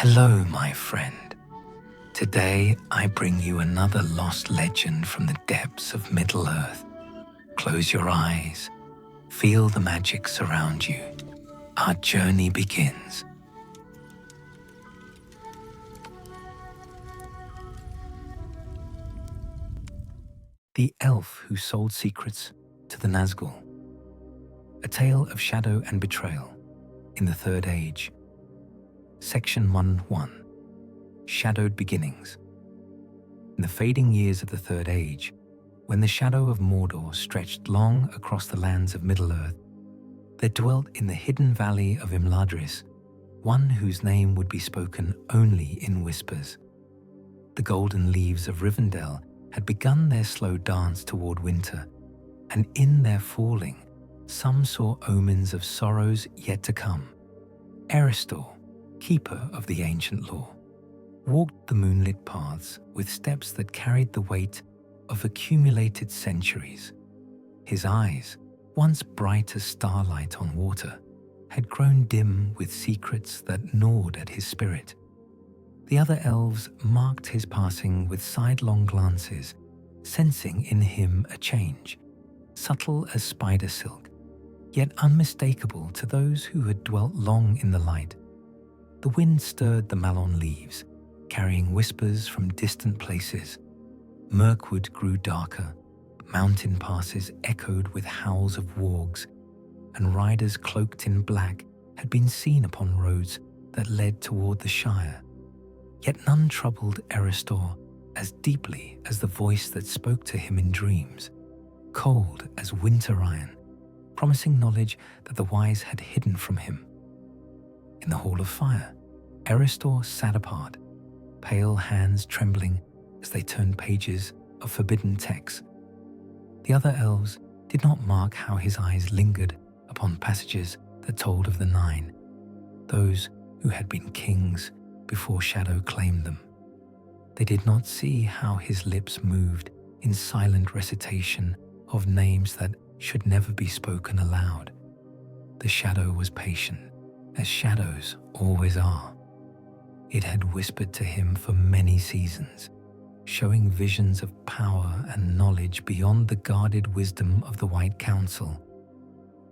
Hello, my friend. Today I bring you another lost legend from the depths of Middle-earth. Close your eyes, feel the magic surround you. Our journey begins. The Elf Who Sold Secrets to the Nazgûl. A tale of shadow and betrayal in the Third Age. Section 1:1. Shadowed Beginnings. In the fading years of the Third Age, when the shadow of Mordor stretched long across the lands of Middle-earth, there dwelt in the hidden valley of Imladris one whose name would be spoken only in whispers. The golden leaves of Rivendell had begun their slow dance toward winter, and in their falling, some saw omens of sorrows yet to come. Eristor, keeper of the ancient lore, walked the moonlit paths with steps that carried the weight of accumulated centuries. His eyes, once bright as starlight on water, had grown dim with secrets that gnawed at his spirit. The other elves marked his passing with sidelong glances, sensing in him a change, subtle as spider silk, yet unmistakable to those who had dwelt long in the light. The wind stirred the malon leaves, carrying whispers from distant places. Mirkwood grew darker, mountain passes echoed with howls of wargs, and riders cloaked in black had been seen upon roads that led toward the Shire. Yet none troubled Eristor as deeply as the voice that spoke to him in dreams, cold as winter iron, promising knowledge that the wise had hidden from him. In the Hall of Fire, Eristor sat apart, pale hands trembling as they turned pages of forbidden texts. The other elves did not mark how his eyes lingered upon passages that told of the Nine, those who had been kings before shadow claimed them. They did not see how his lips moved in silent recitation of names that should never be spoken aloud. The shadow was patient, as shadows always are. It had whispered to him for many seasons, showing visions of power and knowledge beyond the guarded wisdom of the White Council.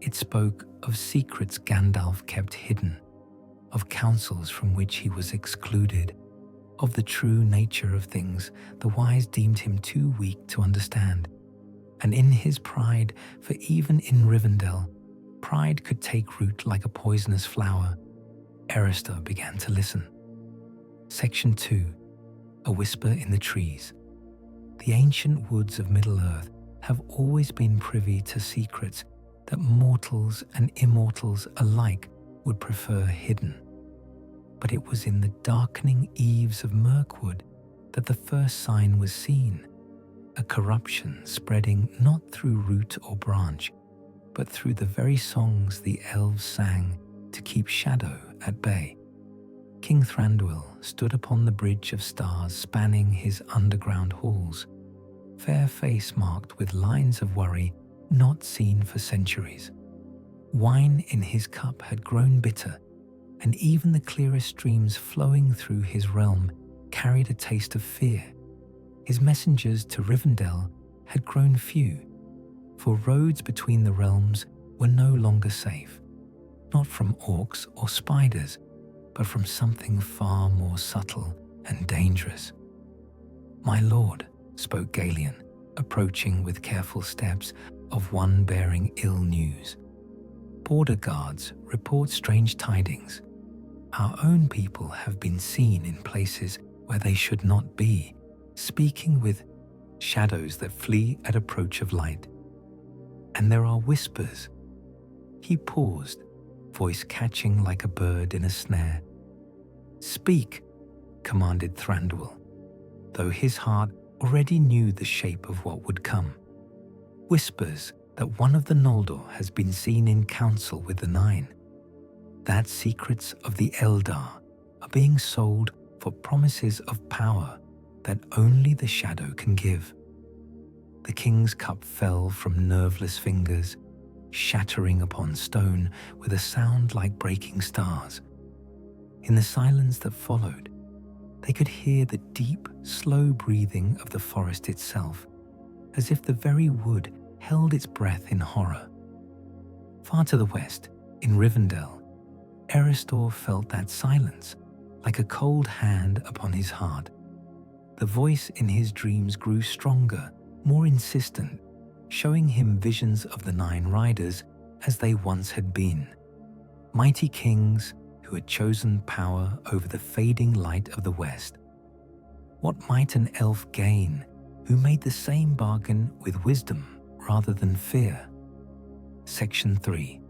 It spoke of secrets Gandalf kept hidden, of councils from which he was excluded, of the true nature of things the wise deemed him too weak to understand. And in his pride, for even in Rivendell, pride could take root like a poisonous flower, Eristor began to listen. Section 2. A Whisper in the Trees. The ancient woods of Middle-earth have always been privy to secrets that mortals and immortals alike would prefer hidden. But it was in the darkening eaves of Mirkwood that the first sign was seen, a corruption spreading not through root or branch, but through the very songs the elves sang to keep shadow at bay. King Thranduil stood upon the bridge of stars spanning his underground halls, fair face marked with lines of worry not seen for centuries. Wine in his cup had grown bitter, and even the clearest streams flowing through his realm carried a taste of fear. His messengers to Rivendell had grown few, for roads between the realms were no longer safe, not from orcs or spiders, but from something far more subtle and dangerous. "My lord," spoke Galion, approaching with careful steps of one bearing ill news. "Border guards report strange tidings. Our own people have been seen in places where they should not be, speaking with shadows that flee at approach of light. And there are whispers." He paused, voice catching like a bird in a snare. "Speak," commanded Thranduil, though his heart already knew the shape of what would come. "Whispers that one of the Noldor has been seen in council with the Nine, that secrets of the Eldar are being sold for promises of power that only the shadow can give." The king's cup fell from nerveless fingers, shattering upon stone with a sound like breaking stars. In the silence that followed, they could hear the deep, slow breathing of the forest itself, as if the very wood held its breath in horror. Far to the west, in Rivendell, Eristor felt that silence, like a cold hand upon his heart. The voice in his dreams grew stronger, more insistent, showing him visions of the Nine Riders as they once had been. Mighty kings who had chosen power over the fading light of the west. What might an elf gain who made the same bargain with wisdom rather than fear? Section 3.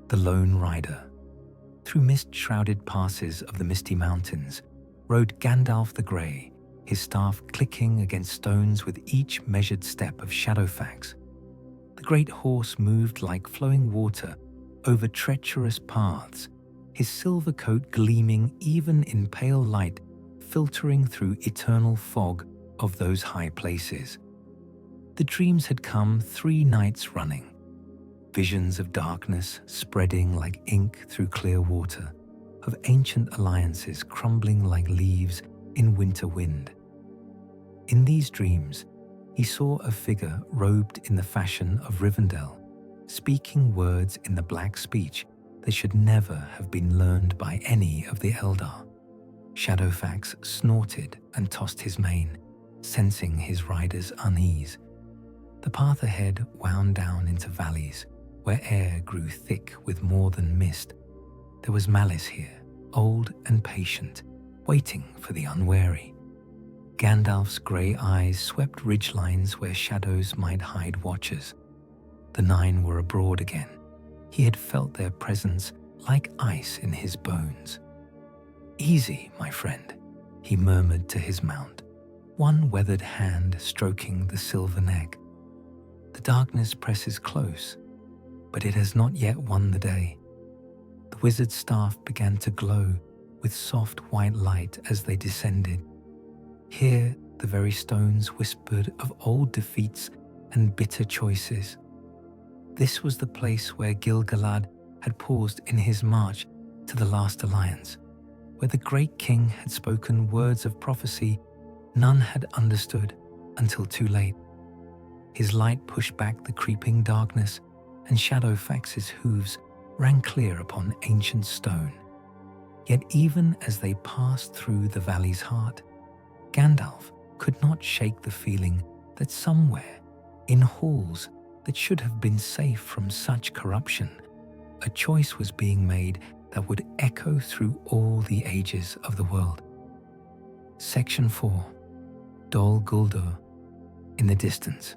The Lone Rider. Through mist-shrouded passes of the misty mountains rode Gandalf the Grey, his staff clicking against stones with each measured step of Shadowfax. The great horse moved like flowing water over treacherous paths, his silver coat gleaming even in pale light filtering through eternal fog of those high places. The dreams had come 3 nights running, visions of darkness spreading like ink through clear water, of ancient alliances crumbling like leaves in winter wind. In these dreams, he saw a figure robed in the fashion of Rivendell, speaking words in the black speech that should never have been learned by any of the Eldar. Shadowfax snorted and tossed his mane, sensing his rider's unease. The path ahead wound down into valleys, where air grew thick with more than mist. There was malice here, old and patient, waiting for the unwary. Gandalf's grey eyes swept ridgelines where shadows might hide watchers. The Nine were abroad again. He had felt their presence like ice in his bones. "Easy, my friend," he murmured to his mount, one weathered hand stroking the silver neck. "The darkness presses close, but it has not yet won the day." The wizard's staff began to glow with soft white light as they descended. Here, the very stones whispered of old defeats and bitter choices. This was the place where Gil-galad had paused in his march to the last alliance, where the great king had spoken words of prophecy none had understood until too late. His light pushed back the creeping darkness, and Shadowfax's hooves rang clear upon ancient stone. Yet even as they passed through the valley's heart, Gandalf could not shake the feeling that somewhere, in halls that should have been safe from such corruption, a choice was being made that would echo through all the ages of the world. Section 4. Dol Guldur. In the distance.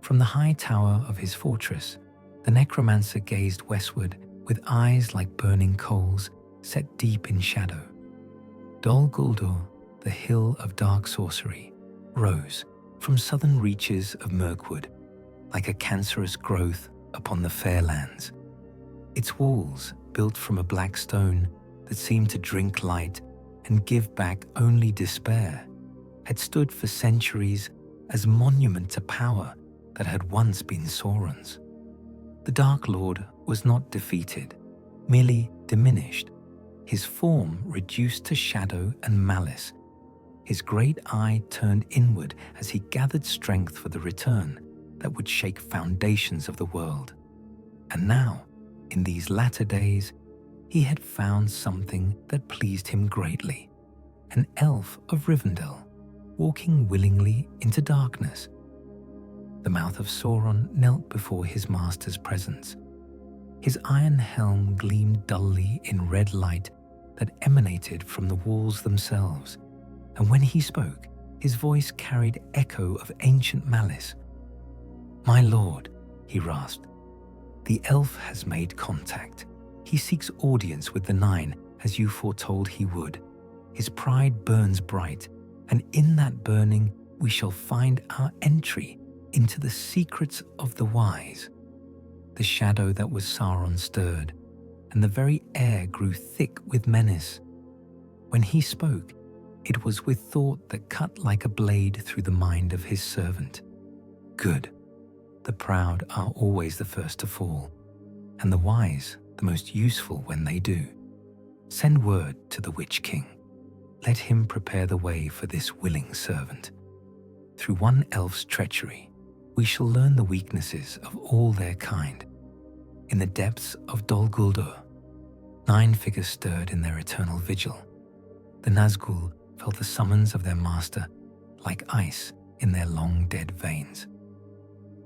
From the high tower of his fortress, the necromancer gazed westward with eyes like burning coals set deep in shadow. Dol Guldur, the hill of dark sorcery, rose from southern reaches of Mirkwood like a cancerous growth upon the fair lands. Its walls, built from a black stone that seemed to drink light and give back only despair, had stood for centuries as monument to power that had once been Sauron's. The Dark Lord was not defeated, merely diminished, his form reduced to shadow and malice. His great eye turned inward as he gathered strength for the return that would shake foundations of the world. And now, in these latter days, he had found something that pleased him greatly. An elf of Rivendell, walking willingly into darkness. The mouth of Sauron knelt before his master's presence. His iron helm gleamed dully in red light that emanated from the walls themselves, and when he spoke, his voice carried echo of ancient malice. "My lord," he rasped, "the elf has made contact. He seeks audience with the Nine, as you foretold he would. His pride burns bright, and in that burning we shall find our entry into the secrets of the wise." The shadow that was Sauron stirred, and the very air grew thick with menace. When he spoke, it was with thought that cut like a blade through the mind of his servant. "Good. The proud are always the first to fall, and the wise the most useful when they do. Send word to the Witch King. Let him prepare the way for this willing servant. Through one elf's treachery, we shall learn the weaknesses of all their kind. In the depths of Dol Guldur, 9 figures stirred in their eternal vigil. The Nazgûl felt the summons of their master like ice in their long-dead veins.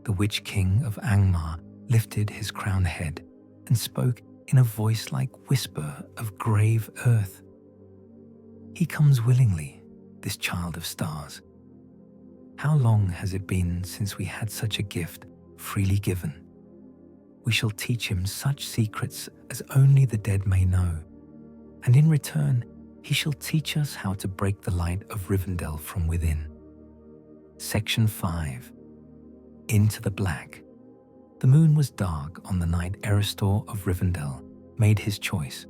The Witch King of Angmar lifted his crowned head and spoke in a voice like whisper of grave earth. He comes willingly, this child of stars. How long has it been since we had such a gift freely given? We shall teach him such secrets as only the dead may know, and in return he shall teach us how to break the light of Rivendell from within. Section 5. Into the Black. The moon was dark on the night Erestor of Rivendell made his choice.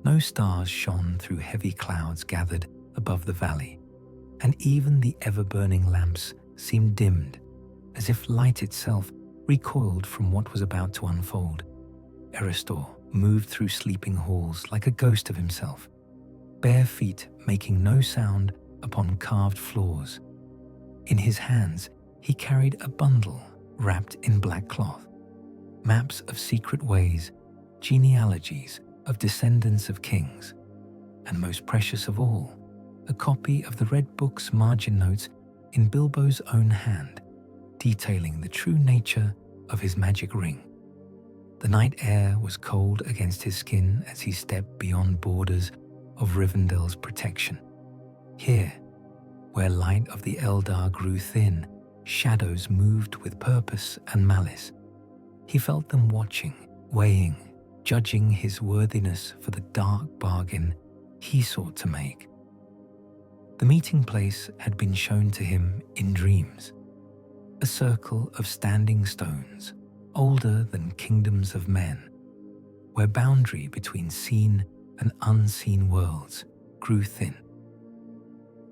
No stars shone through heavy clouds gathered above the valley, and even the ever-burning lamps seemed dimmed, as if light itself recoiled from what was about to unfold. Erestor moved through sleeping halls like a ghost of himself, bare feet making no sound upon carved floors. In his hands, he carried a bundle wrapped in black cloth, maps of secret ways, genealogies of descendants of kings, and most precious of all, a copy of the Red Book's margin notes in Bilbo's own hand, detailing the true nature of his magic ring. The night air was cold against his skin as he stepped beyond borders of Rivendell's protection. Here, where light of the Eldar grew thin, shadows moved with purpose and malice. He felt them watching, weighing, judging his worthiness for the dark bargain he sought to make. The meeting place had been shown to him in dreams, a circle of standing stones, older than kingdoms of men, where boundary between seen and unseen worlds grew thin.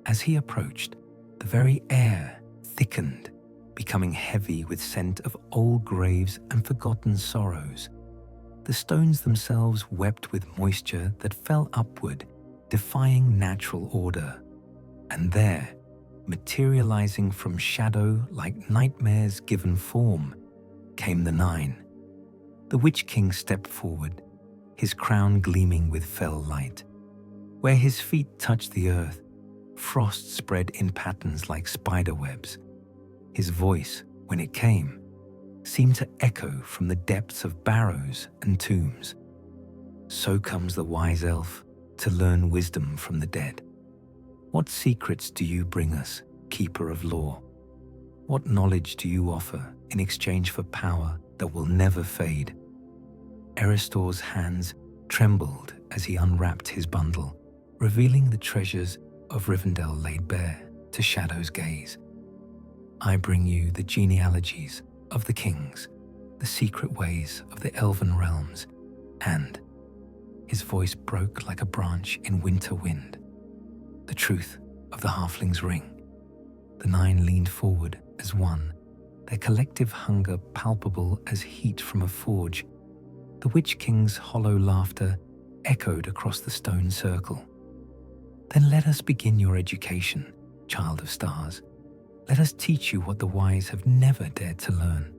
As he approached, the very air thickened, becoming heavy with scent of old graves and forgotten sorrows. The stones themselves wept with moisture that fell upward, defying natural order. And there, materializing from shadow like nightmares given form, came the 9. The Witch King stepped forward, his crown gleaming with fell light. Where his feet touched the earth, frost spread in patterns like spider webs. His voice, when it came, seemed to echo from the depths of barrows and tombs. So comes the wise elf to learn wisdom from the dead. What secrets do you bring us, keeper of law? What knowledge do you offer in exchange for power that will never fade? Erestor's hands trembled as he unwrapped his bundle, revealing the treasures of Rivendell laid bare to Shadow's gaze. I bring you the genealogies of the kings, the secret ways of the Elven realms, and his voice broke like a branch in winter wind, the truth of the halfling's ring. The 9 leaned forward as one, their collective hunger palpable as heat from a forge. The Witch King's hollow laughter echoed across the stone circle. Then let us begin your education, child of stars. Let us teach you what the wise have never dared to learn.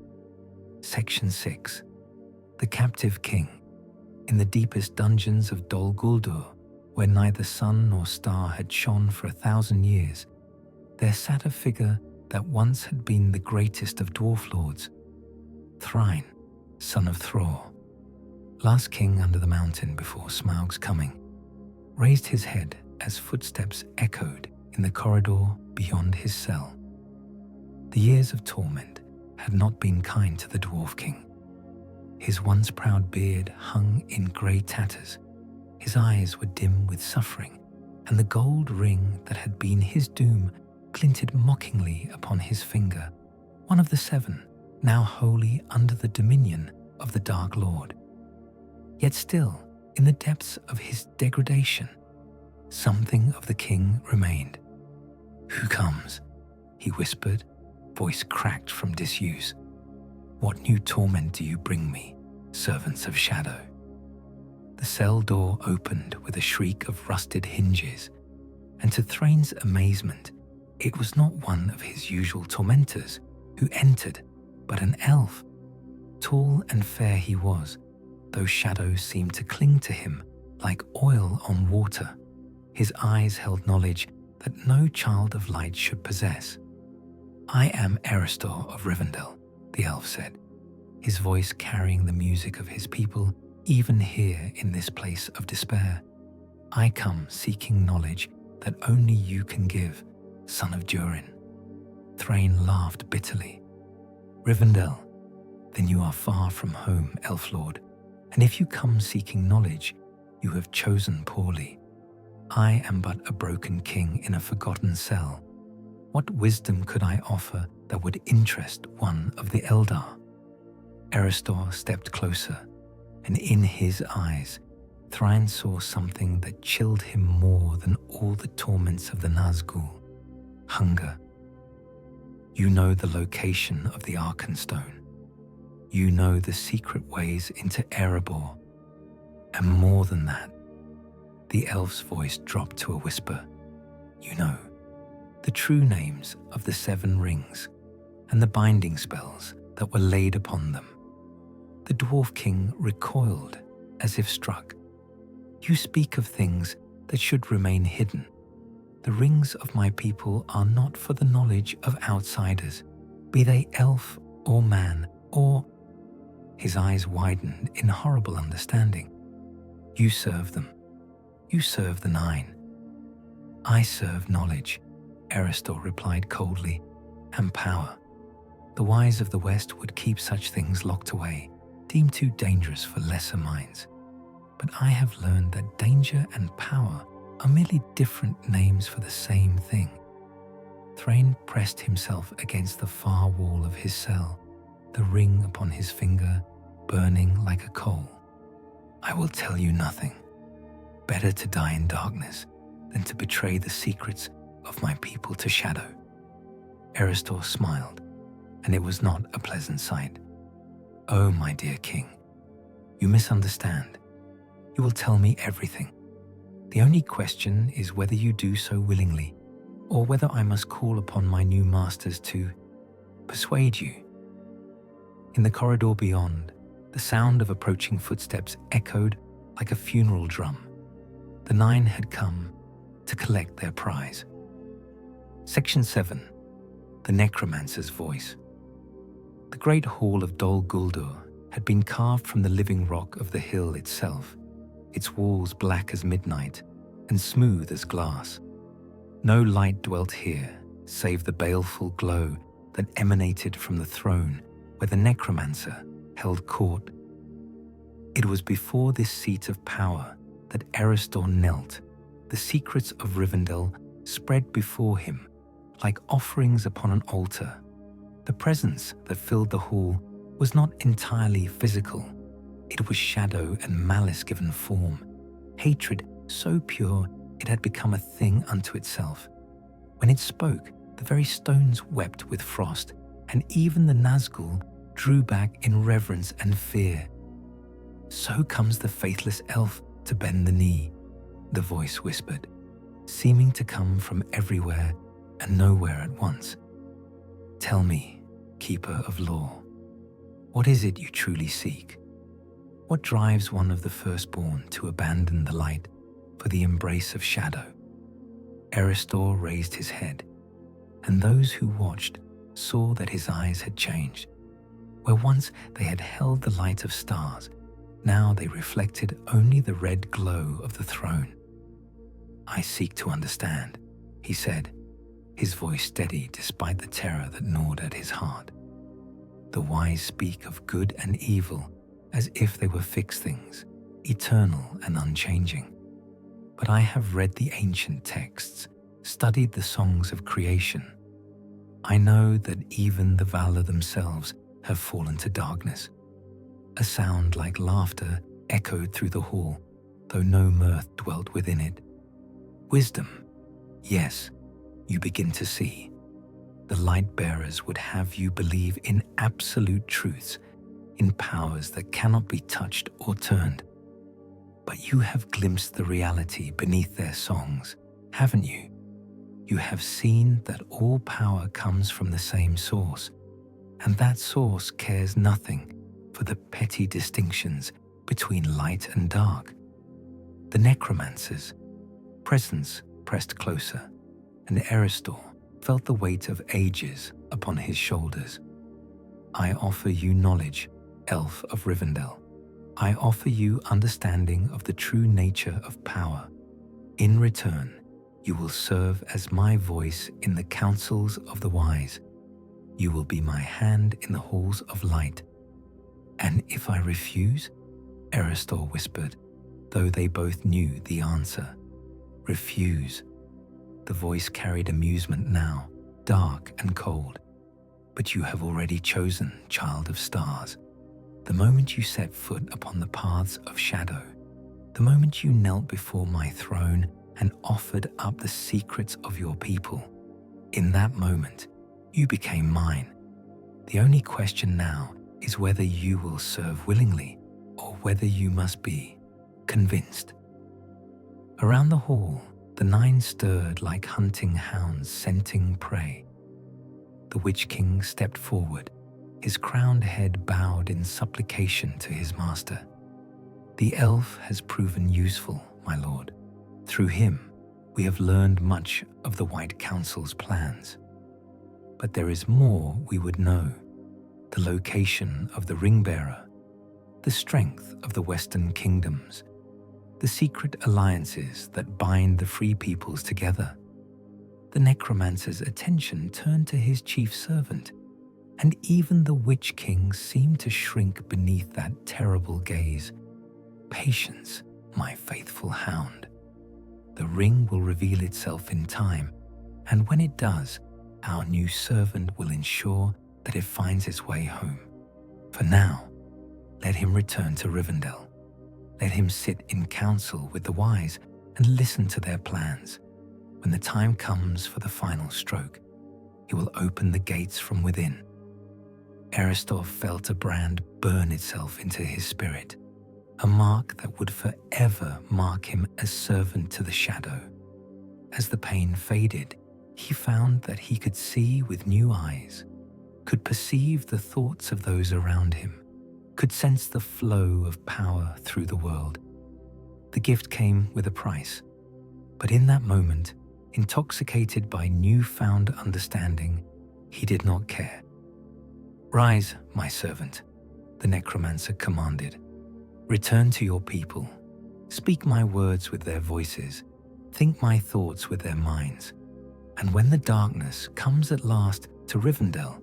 Section 6. The Captive King. In the deepest dungeons of Dol Guldur, where neither sun nor star had shone for 1,000 years, there sat a figure that once had been the greatest of dwarf lords, Thrain, son of Thror, last king under the mountain before Smaug's coming, raised his head as footsteps echoed in the corridor beyond his cell. The years of torment had not been kind to the Dwarf King. His once proud beard hung in grey tatters, his eyes were dim with suffering, and the gold ring that had been his doom glinted mockingly upon his finger, one of the 7, now wholly under the dominion of the Dark Lord. Yet still, in the depths of his degradation, something of the king remained. "Who comes?" he whispered, voice cracked from disuse. "What new torment do you bring me, servants of shadow?" The The cell door opened with a shriek of rusted hinges, and to Thrain's amazement, it was not one of his usual tormentors who entered, but an elf. Tall and fair he was, though shadows seemed to cling to him like oil on water. His eyes held knowledge that no child of light should possess. "I am Eristor of Rivendell," the elf said, his voice carrying the music of his people even here in this place of despair. "I come seeking knowledge that only you can give, son of Durin." Thrain laughed bitterly. "Rivendell, then you are far from home, elf lord, and if you come seeking knowledge, you have chosen poorly. I am but a broken king in a forgotten cell. What wisdom could I offer that would interest one of the Eldar?" Eristor stepped closer, and in his eyes, Thrain saw something that chilled him more than all the torments of the Nazgûl: hunger. "You know the location of the Arkenstone. You know the secret ways into Erebor. And more than that," the elf's voice dropped to a whisper, "you know the true names of the 7 rings and the binding spells that were laid upon them." The dwarf king recoiled as if struck. "You speak of things that should remain hidden. The rings of my people are not for the knowledge of outsiders, be they elf or man or—" His eyes widened in horrible understanding. "You serve them. You serve the 9. "I serve knowledge," Eristor replied coldly, "and power. The wise of the West would keep such things locked away, deemed too dangerous for lesser minds. But I have learned that danger and power are merely different names for the same thing." Thrain pressed himself against the far wall of his cell, the ring upon his finger burning like a coal. "I will tell you nothing. Better to die in darkness than to betray the secrets of my people to shadow." Eristor smiled, and it was not a pleasant sight. "Oh, my dear king, you misunderstand. You will tell me everything. The only question is whether you do so willingly, or whether I must call upon my new masters to persuade you." In the corridor beyond, the sound of approaching footsteps echoed like a funeral drum. The 9 had come to collect their prize. Section 7. The Necromancer's Voice. The great hall of Dol Guldur had been carved from the living rock of the hill itself, its walls black as midnight and smooth as glass. No light dwelt here save the baleful glow that emanated from the throne where the necromancer held court. It was before this seat of power that Eristor knelt, the secrets of Rivendell spread before him like offerings upon an altar. The presence that filled the hall was not entirely physical. It was shadow and malice given form, hatred so pure it had become a thing unto itself. When it spoke, the very stones wept with frost, and even the Nazgûl drew back in reverence and fear. "So comes the faithless elf to bend the knee," the voice whispered, seeming to come from everywhere and nowhere at once. "Tell me, keeper of law, what is it you truly seek? What drives one of the firstborn to abandon the light for the embrace of shadow?" Eristor raised his head, and those who watched saw that his eyes had changed. Where once they had held the light of stars, now they reflected only the red glow of the throne. "I seek to understand," he said, his voice steady despite the terror that gnawed at his heart. "The wise speak of good and evil as if they were fixed things, eternal and unchanging. But I have read the ancient texts, studied the songs of creation. I know that even the Valar themselves have fallen to darkness." A sound like laughter echoed through the hall, though no mirth dwelt within it. "Wisdom, yes, you begin to see. The light-bearers would have you believe in absolute truths, in powers that cannot be touched or turned. But you have glimpsed the reality beneath their songs, haven't you? You have seen that all power comes from the same source, and that source cares nothing for the petty distinctions between light and dark. The necromancer's presence pressed closer, and Eristor felt the weight of ages upon his shoulders. I offer you knowledge, elf of Rivendell. I offer you understanding of the true nature of power. In return, you will serve as my voice in the councils of the wise. You will be my hand in the halls of light. And if I refuse, Eristor whispered, though they both knew the answer. Refuse. The voice carried amusement now, dark and cold. But you have already chosen, child of stars. The moment you set foot upon the paths of shadow, the moment you knelt before my throne and offered up the secrets of your people, in that moment, you became mine. The only question now is whether you will serve willingly or whether you must be convinced. Around the hall, the 9 stirred like hunting hounds scenting prey. The Witch King stepped forward, his crowned head bowed in supplication to his master. The elf has proven useful, my lord. Through him, we have learned much of the White Council's plans. But there is more we would know. The location of the Ringbearer, the strength of the Western Kingdoms, the secret alliances that bind the free peoples together. The necromancer's attention turned to his chief servant, and even the Witch King seemed to shrink beneath that terrible gaze. Patience, my faithful hound. The ring will reveal itself in time, and when it does, our new servant will ensure that it finds its way home. For now, let him return to Rivendell. Let him sit in council with the wise and listen to their plans. When the time comes for the final stroke, he will open the gates from within. Eristor felt a brand burn itself into his spirit, a mark that would forever mark him as servant to the shadow. As the pain faded, he found that he could see with new eyes, could perceive the thoughts of those around him, could sense the flow of power through the world. The gift came with a price, but in that moment, intoxicated by newfound understanding, he did not care. Rise, my servant, the necromancer commanded. Return to your people. Speak my words with their voices. Think my thoughts with their minds. And when the darkness comes at last to Rivendell,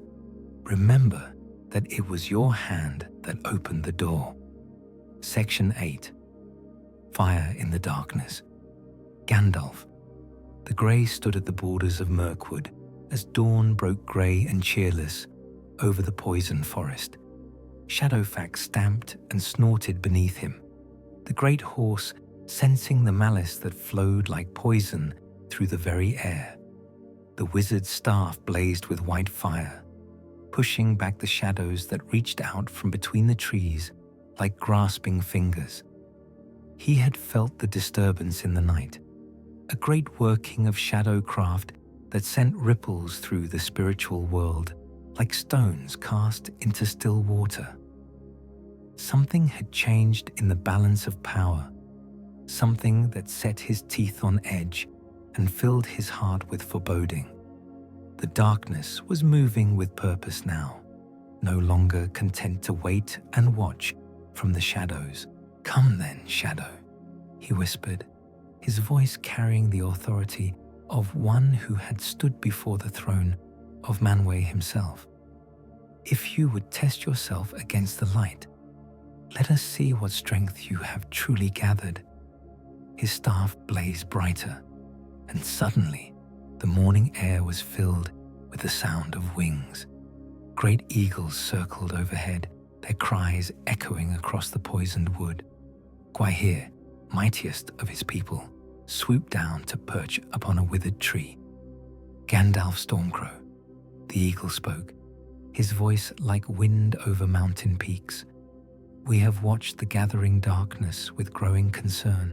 remember that it was your hand that opened the door. Section 8. Fire in the darkness. Gandalf. The grey stood at the borders of Mirkwood as dawn broke grey and cheerless over the poison forest. Shadowfax stamped and snorted beneath him, the great horse sensing the malice that flowed like poison through the very air. The wizard's staff blazed with white fire, pushing back the shadows that reached out from between the trees like grasping fingers. He had felt the disturbance in the night, a great working of shadowcraft that sent ripples through the spiritual world like stones cast into still water. Something had changed in the balance of power, something that set his teeth on edge and filled his heart with foreboding. The darkness was moving with purpose now, no longer content to wait and watch from the shadows. Come then, shadow, he whispered, his voice carrying the authority of one who had stood before the throne of Manwë himself. If you would test yourself against the light, let us see what strength you have truly gathered. His staff blazed brighter, and suddenly the morning air was filled with the sound of wings. Great eagles circled overhead, their cries echoing across the poisoned wood. Gwaihir, mightiest of his people, swooped down to perch upon a withered tree. Gandalf Stormcrow, the eagle spoke, his voice like wind over mountain peaks. We have watched the gathering darkness with growing concern.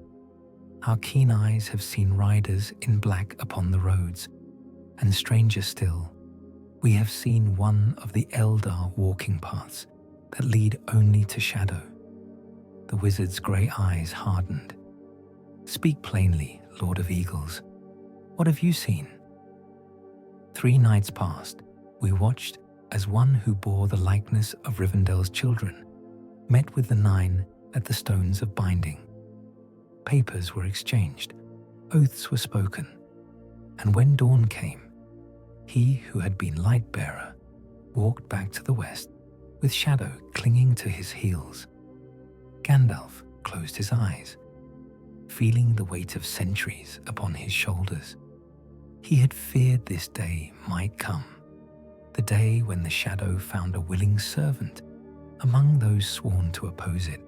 Our keen eyes have seen riders in black upon the roads, and stranger still, we have seen one of the Eldar walking paths that lead only to shadow. The wizard's grey eyes hardened. Speak plainly, Lord of Eagles. What have you seen? 3 nights passed. We watched as one who bore the likeness of Rivendell's children met with the 9 at the stones of binding. Papers were exchanged, oaths were spoken, and when dawn came, he who had been light-bearer walked back to the west with shadow clinging to his heels. Gandalf closed his eyes, feeling the weight of centuries upon his shoulders. He had feared this day might come, the day when the shadow found a willing servant among those sworn to oppose it.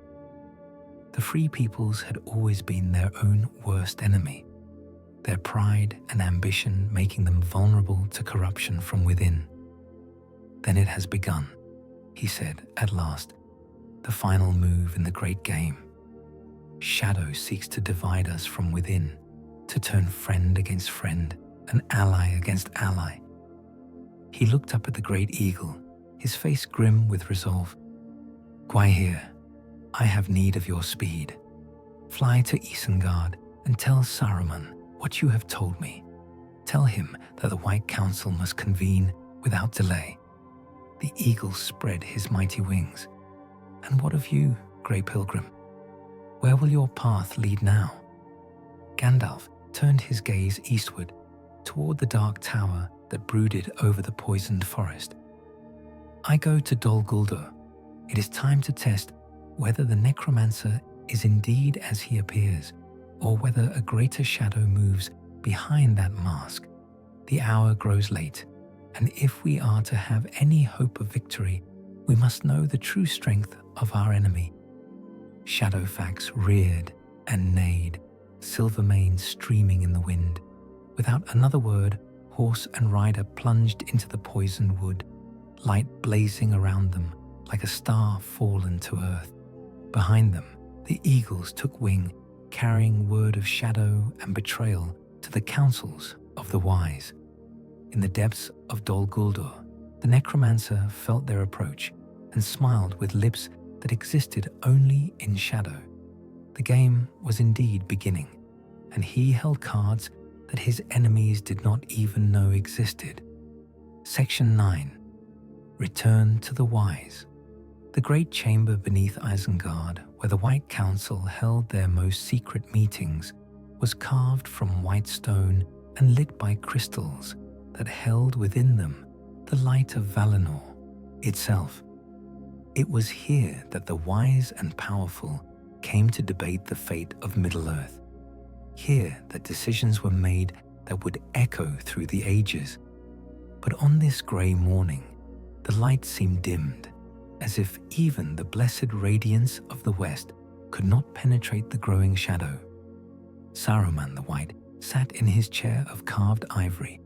The Free Peoples had always been their own worst enemy, their pride and ambition making them vulnerable to corruption from within. Then it has begun, he said at last, the final move in the great game. Shadow seeks to divide us from within, to turn friend against friend, and ally against ally. He looked up at the great eagle, his face grim with resolve. Gwaihir, I have need of your speed. Fly to Isengard and tell Saruman what you have told me. Tell him that the White Council must convene without delay. The eagle spread his mighty wings. And what of you, Grey Pilgrim? Where will your path lead now? Gandalf turned his gaze eastward, toward the dark tower that brooded over the poisoned forest. I go to Dol Guldur. It is time to test whether the necromancer is indeed as he appears, or whether a greater shadow moves behind that mask. The hour grows late, and if we are to have any hope of victory, we must know the true strength of our enemy. Shadowfax reared and neighed, Silvermane streaming in the wind. Without another word, horse and rider plunged into the poisoned wood, light blazing around them like a star fallen to earth. Behind them, the eagles took wing, carrying word of shadow and betrayal to the councils of the wise. In the depths of Dol Guldur, the necromancer felt their approach and smiled with lips that existed only in shadow. The game was indeed beginning, and he held cards that his enemies did not even know existed. Section 9. Return to the Wise. The great chamber beneath Isengard, where the White Council held their most secret meetings, was carved from white stone and lit by crystals that held within them the light of Valinor itself. It was here that the wise and powerful came to debate the fate of Middle-earth. Here that decisions were made that would echo through the ages. But on this grey morning, the light seemed dimmed, as if even the blessed radiance of the west could not penetrate the growing shadow. Saruman the White sat in his chair of carved ivory,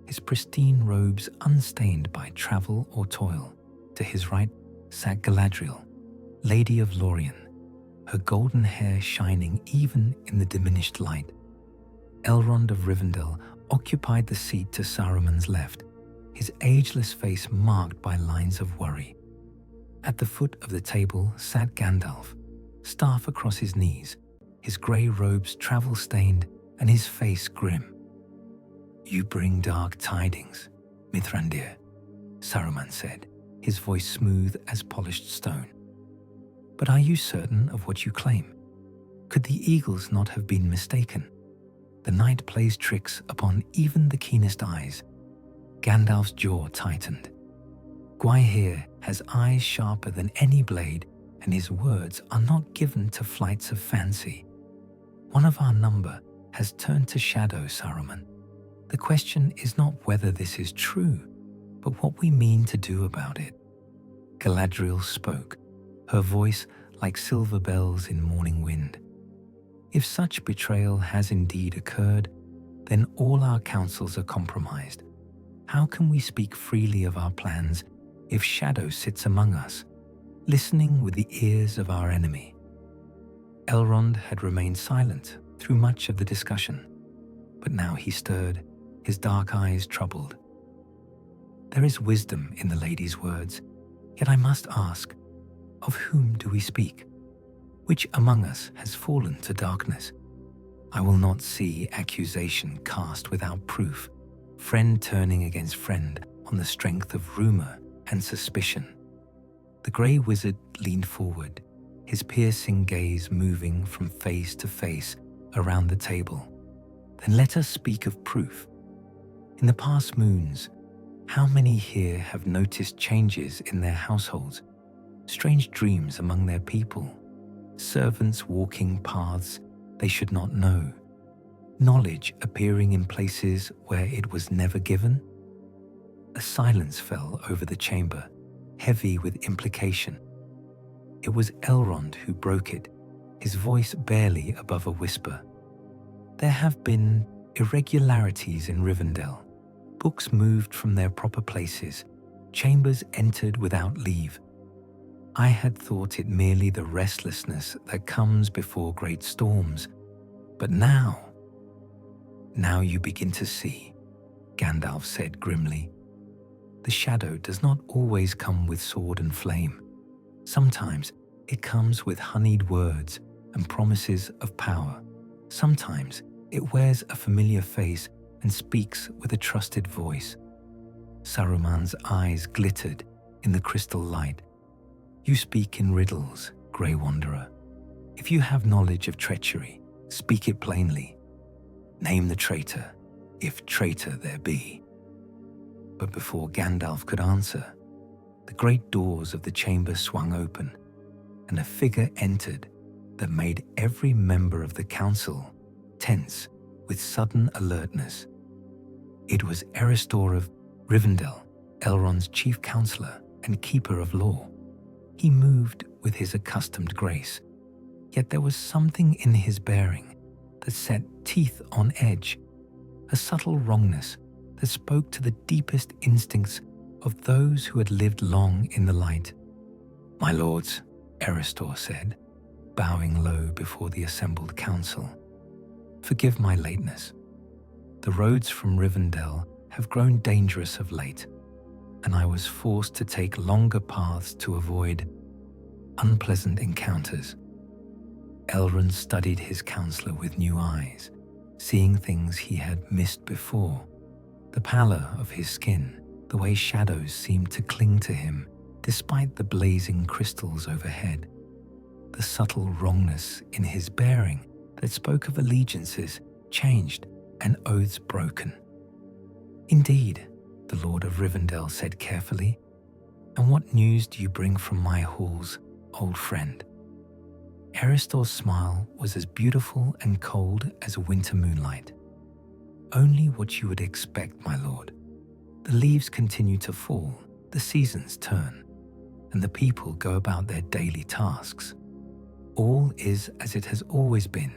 his pristine robes unstained by travel or toil. To his right sat Galadriel, Lady of Lorien, her golden hair shining even in the diminished light. Elrond of Rivendell occupied the seat to Saruman's left, his ageless face marked by lines of worry. At the foot of the table sat Gandalf, staff across his knees, his grey robes travel-stained and his face grim. You bring dark tidings, Mithrandir, Saruman said, his voice smooth as polished stone. But are you certain of what you claim? Could the eagles not have been mistaken? The night plays tricks upon even the keenest eyes. Gandalf's jaw tightened. Gwaihir has eyes sharper than any blade, and his words are not given to flights of fancy. One of our number has turned to shadow, Saruman. The question is not whether this is true, but what we mean to do about it. Galadriel spoke, her voice like silver bells in morning wind. If such betrayal has indeed occurred, then all our counsels are compromised. How can we speak freely of our plans if shadow sits among us? listening with the ears of our enemy. Elrond had remained silent through much of the discussion, but now he stirred, his dark eyes troubled. There is wisdom in the lady's words, yet I must ask, of whom do we speak? Which among us has fallen to darkness? I will not see accusation cast without proof, friend turning against friend on the strength of rumor and suspicion. The grey wizard leaned forward, his piercing gaze moving from face to face around the table. Then let us speak of proof. In the past moons, how many here have noticed changes in their households, strange dreams among their people, servants walking paths they should not know, knowledge appearing in places where it was never given? A silence fell over the chamber, heavy with implication. It was Elrond who broke it, his voice barely above a whisper. There have been irregularities in Rivendell. Books moved from their proper places, chambers entered without leave. I had thought it merely the restlessness that comes before great storms, but now you begin to see, Gandalf said grimly. The shadow does not always come with sword and flame. Sometimes it comes with honeyed words and promises of power. Sometimes it wears a familiar face and speaks with a trusted voice. Saruman's eyes glittered in the crystal light. You speak in riddles, Grey Wanderer. If you have knowledge of treachery, speak it plainly. Name the traitor, if traitor there be. But before Gandalf could answer, the great doors of the chamber swung open, and a figure entered that made every member of the council tense with sudden alertness. It was Erestor of Rivendell, Elrond's chief counselor and keeper of law. He moved with his accustomed grace, yet there was something in his bearing that set teeth on edge, a subtle wrongness that spoke to the deepest instincts of those who had lived long in the light. My lords, Erestor said, bowing low before the assembled council, forgive my lateness. The roads from Rivendell have grown dangerous of late, and I was forced to take longer paths to avoid unpleasant encounters. Elrond studied his counselor with new eyes, seeing things he had missed before. The pallor of his skin, the way shadows seemed to cling to him despite the blazing crystals overhead. The subtle wrongness in his bearing that spoke of allegiances changed and oaths broken. Indeed, the Lord of Rivendell said carefully, and what news do you bring from my halls, old friend? Erestor's smile was as beautiful and cold as winter moonlight. Only what you would expect, my lord. The leaves continue to fall, the seasons turn, and the people go about their daily tasks. All is as it has always been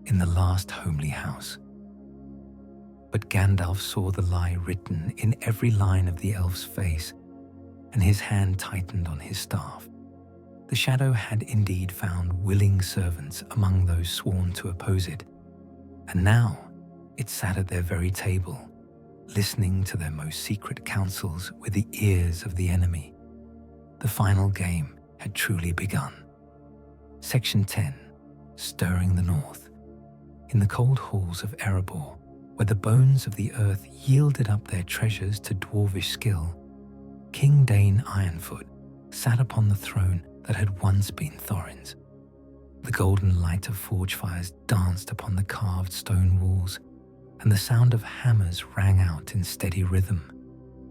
in the last homely house. But Gandalf saw the lie written in every line of the elf's face, and his hand tightened on his staff. The shadow had indeed found willing servants among those sworn to oppose it, and now it sat at their very table, listening to their most secret counsels with the ears of the enemy. The final game had truly begun. Section 10. Stirring the North. In the cold halls of Erebor, where the bones of the earth yielded up their treasures to dwarvish skill, King Dane Ironfoot sat upon the throne that had once been Thorin's. The golden light of forge fires danced upon the carved stone walls, and the sound of hammers rang out in steady rhythm,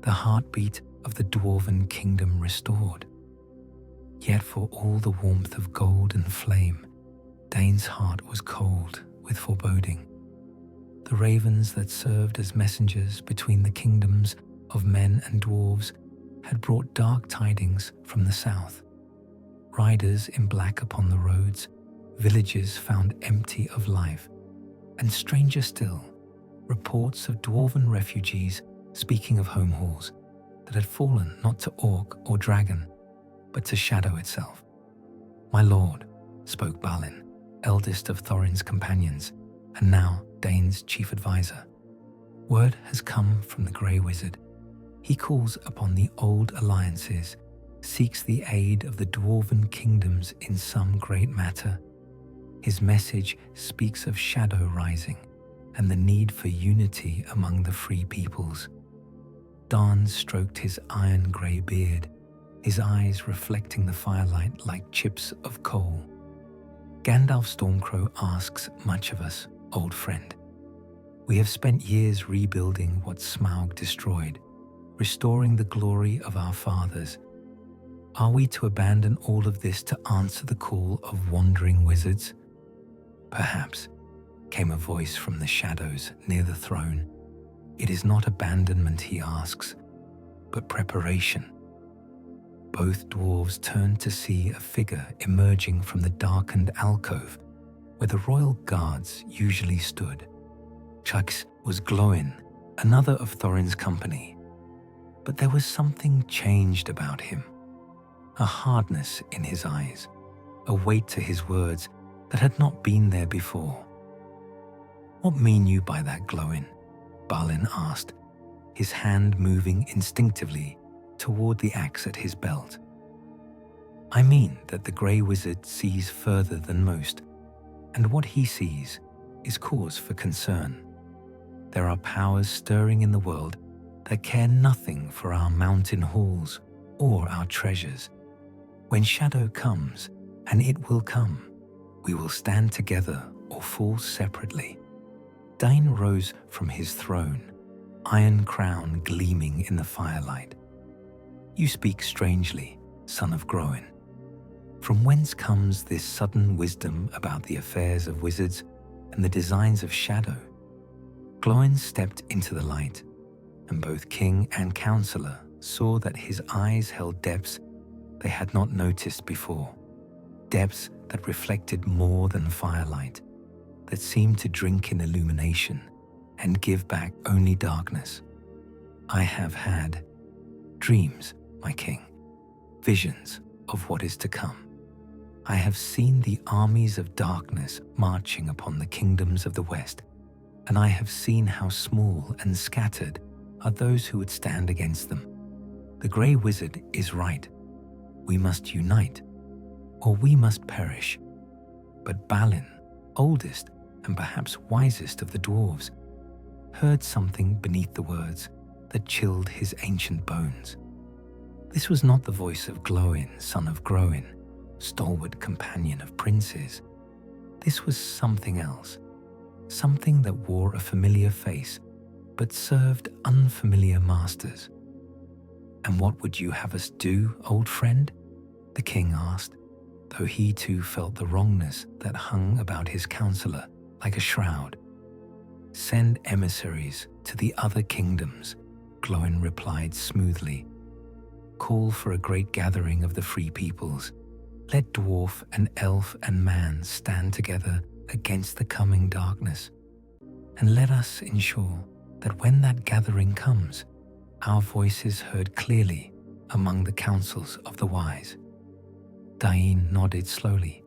the heartbeat of the dwarven kingdom restored. Yet for all the warmth of gold and flame, Dane's heart was cold with foreboding. The ravens that served as messengers between the kingdoms of men and dwarves had brought dark tidings from the south. Riders in black upon the roads, villages found empty of life, and stranger still, reports of dwarven refugees speaking of home halls that had fallen not to orc or dragon, but to Shadow itself. "My lord," spoke Balin, eldest of Thorin's companions, and now Dane's chief advisor. "Word has come from the Grey Wizard. He calls upon the old alliances, seeks the aid of the dwarven kingdoms in some great matter. His message speaks of shadow rising and the need for unity among the free peoples." Darn stroked his iron-grey beard, his eyes reflecting the firelight like chips of coal. "Gandalf Stormcrow asks much of us, old friend. We have spent years rebuilding what Smaug destroyed, restoring the glory of our fathers. Are we to abandon all of this to answer the call of wandering wizards?" "Perhaps," came a voice from the shadows near the throne. "It is not abandonment," he asks, "but preparation." Both dwarves turned to see a figure emerging from the darkened alcove where the royal guards usually stood. Chugs was Glóin, another of Thorin's company. But there was something changed about him. A hardness in his eyes, a weight to his words that had not been there before. "What mean you by that, Glóin?" Balin asked, his hand moving instinctively toward the axe at his belt. "I mean that the Grey Wizard sees further than most, and what he sees is cause for concern. There are powers stirring in the world that care nothing for our mountain halls or our treasures. When Shadow comes, and it will come, we will stand together or fall separately." Dain rose from his throne, iron crown gleaming in the firelight. "You speak strangely, son of Groin. From whence comes this sudden wisdom about the affairs of wizards and the designs of Shadow?" Glóin stepped into the light, and both king and counselor saw that his eyes held depths they had not noticed before, depths that reflected more than firelight, that seemed to drink in illumination and give back only darkness. "I have had dreams, my king, visions of what is to come. I have seen the armies of darkness marching upon the kingdoms of the West, and I have seen how small and scattered are those who would stand against them. The Grey Wizard is right. We must unite, or we must perish." But Balin, oldest and perhaps wisest of the dwarves, heard something beneath the words that chilled his ancient bones. This was not the voice of Glóin, son of Groin, stalwart companion of princes. This was something else, something that wore a familiar face but served unfamiliar masters. "And what would you have us do, old friend?" the king asked, though he too felt the wrongness that hung about his counselor like a shroud. "Send emissaries to the other kingdoms," Glóin replied smoothly. "Call for a great gathering of the free peoples. Let dwarf and elf and man stand together against the coming darkness. And let us ensure that when that gathering comes, our voices heard clearly among the councils of the wise." Dain nodded slowly,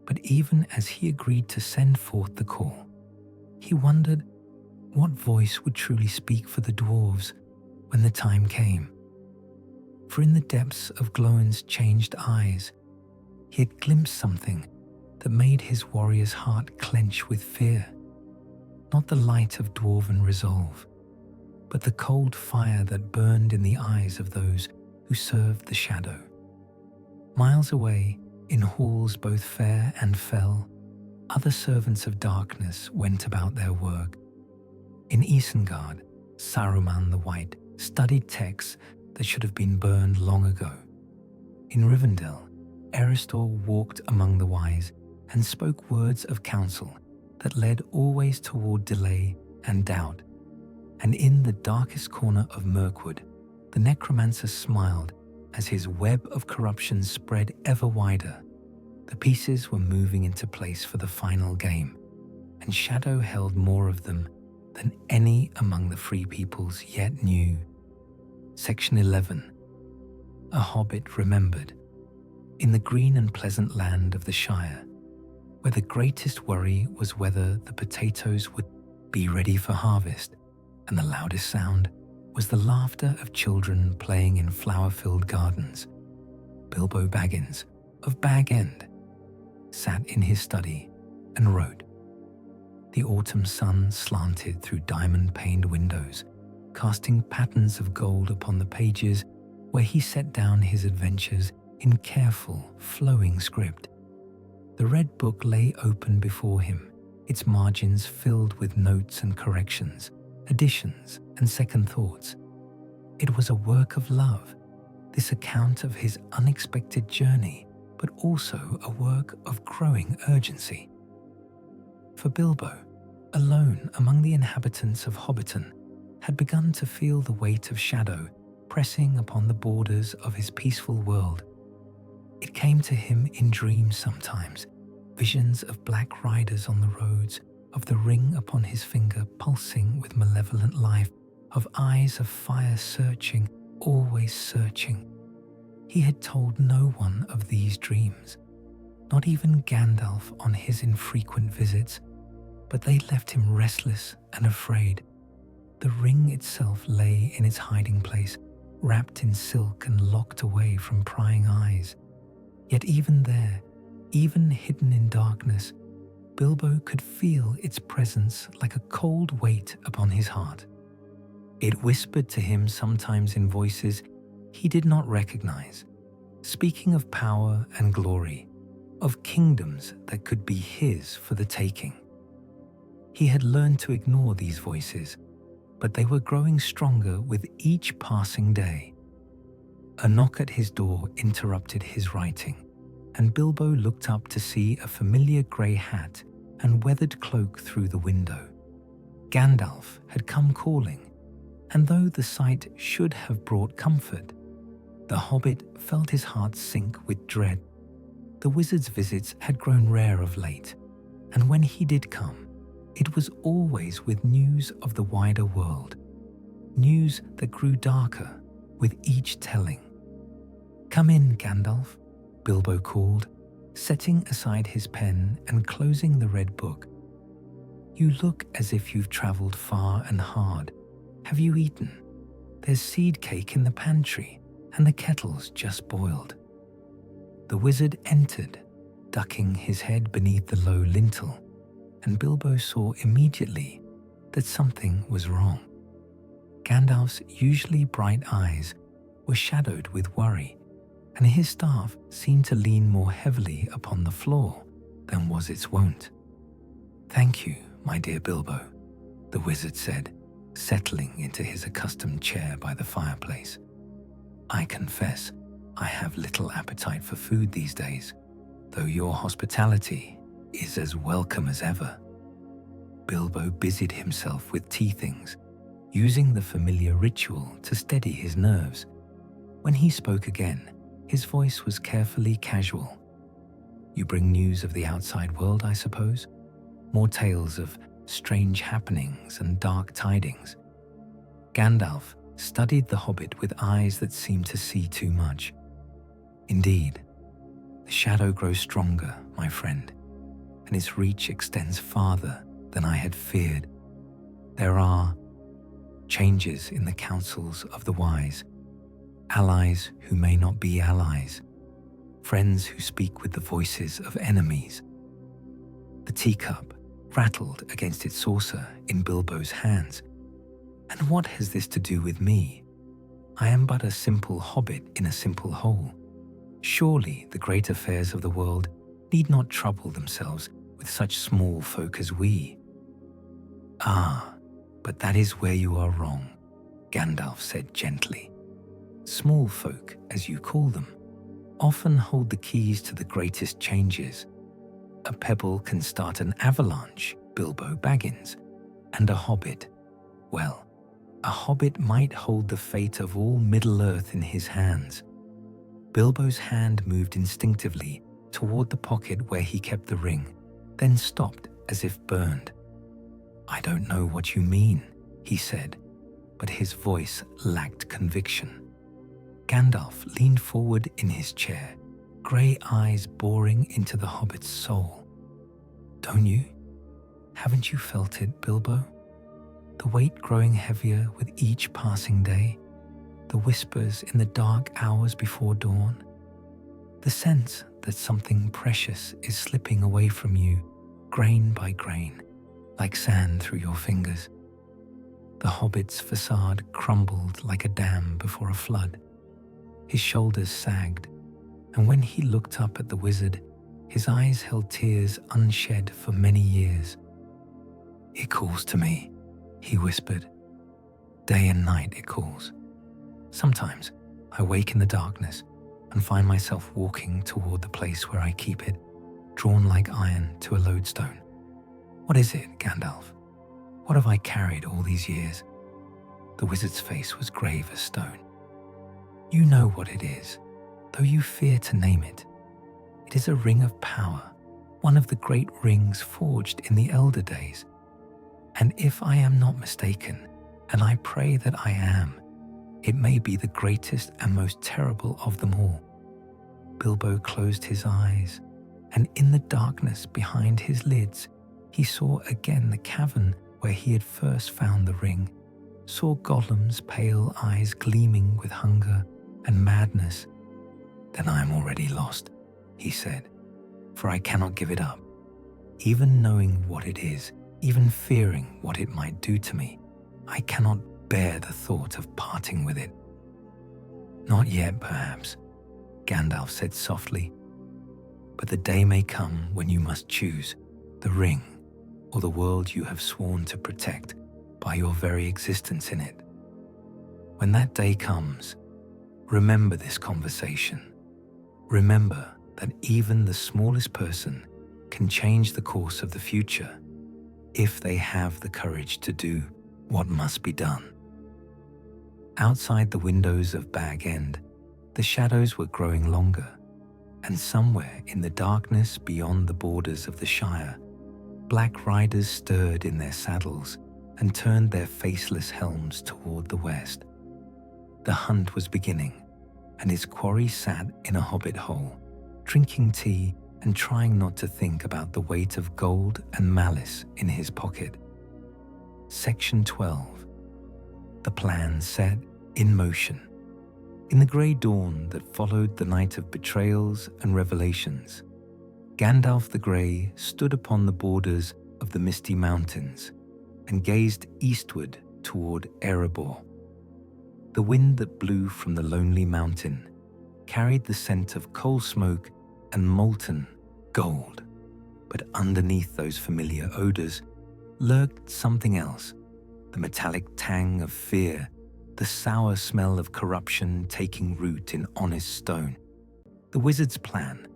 but even as he agreed to send forth the call, he wondered what voice would truly speak for the dwarves when the time came. For in the depths of Glóin's changed eyes, he had glimpsed something that made his warrior's heart clench with fear. Not the light of dwarven resolve, but the cold fire that burned in the eyes of those who served the Shadow. Miles away, in halls both fair and fell, other servants of darkness went about their work. In Isengard, Saruman the White studied texts that should have been burned long ago. In Rivendell, Eristor walked among the wise and spoke words of counsel that led always toward delay and doubt. And in the darkest corner of Mirkwood, the necromancer smiled as his web of corruption spread ever wider. The pieces were moving into place for the final game, and Shadow held more of them than any among the free peoples yet knew. Section 11. A Hobbit Remembered in the green and pleasant land of the Shire, where the greatest worry was whether the potatoes would be ready for harvest, and the loudest sound was the laughter of children playing in flower-filled gardens. Bilbo Baggins of Bag End sat in his study and wrote. The autumn sun slanted through diamond-paned windows, casting patterns of gold upon the pages where he set down his adventures in careful, flowing script. The red book lay open before him, its margins filled with notes and corrections, additions and second thoughts. It was a work of love, this account of his unexpected journey, but also a work of growing urgency. For Bilbo, alone among the inhabitants of Hobbiton, had begun to feel the weight of shadow pressing upon the borders of his peaceful world. It came to him in dreams sometimes, visions of black riders on the roads, of the ring upon his finger pulsing with malevolent life, of eyes of fire searching, always searching. He had told no one of these dreams, not even Gandalf on his infrequent visits, but they left him restless and afraid. The ring itself lay in its hiding place, wrapped in silk and locked away from prying eyes. Yet even there, even hidden in darkness, Bilbo could feel its presence like a cold weight upon his heart. It whispered to him sometimes in voices he did not recognize, speaking of power and glory, of kingdoms that could be his for the taking. He had learned to ignore these voices, but they were growing stronger with each passing day. A knock at his door interrupted his writing, and Bilbo looked up to see a familiar grey hat and weathered cloak through the window. Gandalf had come calling, and though the sight should have brought comfort, the hobbit felt his heart sink with dread. The wizard's visits had grown rare of late, and when he did come, it was always with news of the wider world, news that grew darker with each telling. "Come in, Gandalf," Bilbo called, setting aside his pen and closing the red book. "You look as if you've travelled far and hard. Have you eaten? There's seed cake in the pantry, and the kettle's just boiled." The wizard entered, ducking his head beneath the low lintel, and Bilbo saw immediately that something was wrong. Gandalf's usually bright eyes were shadowed with worry, and his staff seemed to lean more heavily upon the floor than was its wont. "Thank you, my dear Bilbo," the wizard said, settling into his accustomed chair by the fireplace. "I confess I have little appetite for food these days, though your hospitality is as welcome as ever." Bilbo busied himself with tea things, using the familiar ritual to steady his nerves. When he spoke again, his voice was carefully casual. "You bring news of the outside world, I suppose? More tales of strange happenings and dark tidings?" Gandalf studied the hobbit with eyes that seemed to see too much. "Indeed, the shadow grows stronger, my friend, and its reach extends farther than I had feared. There are changes in the councils of the wise, allies who may not be allies, friends who speak with the voices of enemies." The teacup rattled against its saucer in Bilbo's hands. "And what has this to do with me? I am but a simple hobbit in a simple hole. Surely the great affairs of the world need not trouble themselves with such small folk as we." "Ah, but that is where you are wrong," Gandalf said gently. "Small folk, as you call them, often hold the keys to the greatest changes. A pebble can start an avalanche, Bilbo Baggins, and a hobbit, well, a hobbit might hold the fate of all Middle-earth in his hands." Bilbo's hand moved instinctively toward the pocket where he kept the ring, then stopped as if burned. "I don't know what you mean," he said, but his voice lacked conviction. Gandalf leaned forward in his chair, grey eyes boring into the hobbit's soul. Don't you? Haven't you felt it, Bilbo? The weight growing heavier with each passing day, the whispers in the dark hours before dawn, the sense that something precious is slipping away from you, grain by grain, like sand through your fingers. The hobbit's facade crumbled like a dam before a flood. His shoulders sagged, and when he looked up at the wizard, his eyes held tears unshed for many years. "It calls to me," he whispered. "Day and night it calls. Sometimes I wake in the darkness and find myself walking toward the place where I keep it, drawn like iron to a lodestone. What is it, Gandalf? What have I carried all these years?" The wizard's face was grave as stone. "You know what it is, though you fear to name it. It is a ring of power, one of the great rings forged in the elder days. And if I am not mistaken, and I pray that I am, it may be the greatest and most terrible of them all." Bilbo closed his eyes, and in the darkness behind his lids, he saw again the cavern where he had first found the ring, saw Gollum's pale eyes gleaming with hunger and madness. "Then I am already lost," he said, "for I cannot give it up. Even knowing what it is, even fearing what it might do to me, I cannot bear the thought of parting with it." "Not yet, perhaps," Gandalf said softly, "but the day may come when you must choose the ring or the world you have sworn to protect by your very existence in it. When that day comes, remember this conversation. Remember that even the smallest person can change the course of the future if they have the courage to do what must be done." Outside the windows of Bag End, the shadows were growing longer, and somewhere in the darkness beyond the borders of the Shire, black riders stirred in their saddles and turned their faceless helms toward the west. The hunt was beginning, and his quarry sat in a hobbit hole, drinking tea and trying not to think about the weight of gold and malice in his pocket. Section 12. The plan set in motion. In the grey dawn that followed the night of betrayals and revelations, Gandalf the Grey stood upon the borders of the misty mountains and gazed eastward toward Erebor. The wind that blew from the lonely mountain carried the scent of coal smoke and molten gold, but underneath those familiar odors lurked something else, the metallic tang of fear, the sour smell of corruption taking root in honest stone. The wizard's plan,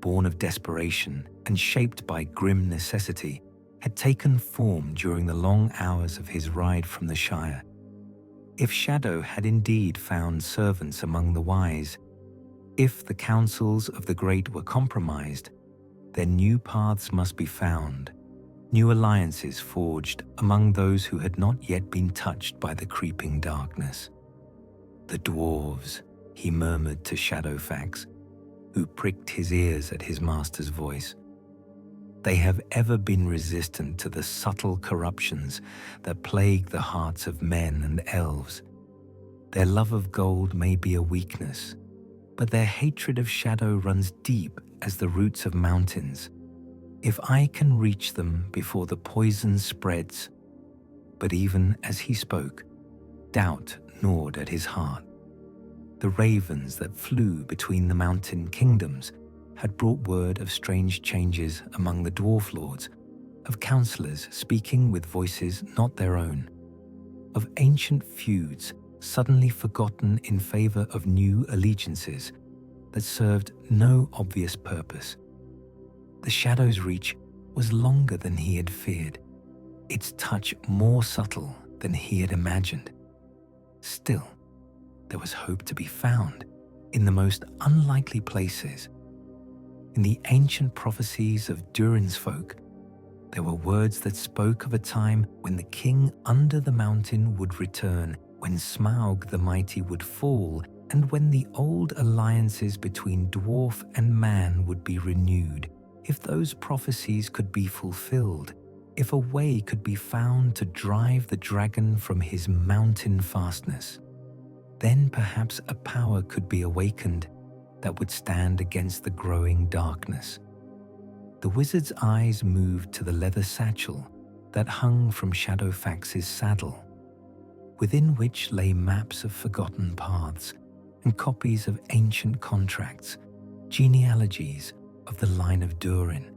born of desperation and shaped by grim necessity, had taken form during the long hours of his ride from the Shire. If Shadow had indeed found servants among the wise, if the counsels of the great were compromised, then new paths must be found, new alliances forged among those who had not yet been touched by the creeping darkness. "The dwarves," he murmured to Shadowfax, who pricked his ears at his master's voice. "They have ever been resistant to the subtle corruptions that plague the hearts of men and elves. Their love of gold may be a weakness, but their hatred of shadow runs deep as the roots of mountains. If I can reach them before the poison spreads—" But even as he spoke, doubt gnawed at his heart. The ravens that flew between the mountain kingdoms had brought word of strange changes among the dwarf lords, of councillors speaking with voices not their own, of ancient feuds suddenly forgotten in favor of new allegiances that served no obvious purpose. The shadow's reach was longer than he had feared, its touch more subtle than he had imagined. Still, there was hope to be found in the most unlikely places. In the ancient prophecies of Durin's folk, there were words that spoke of a time when the king under the mountain would return, when Smaug the mighty would fall and when the old alliances between dwarf and man would be renewed, if those prophecies could be fulfilled, if a way could be found to drive the dragon from his mountain fastness, then perhaps a power could be awakened that would stand against the growing darkness. The wizard's eyes moved to the leather satchel that hung from Shadowfax's saddle, within which lay maps of forgotten paths and copies of ancient contracts, genealogies of the line of Durin,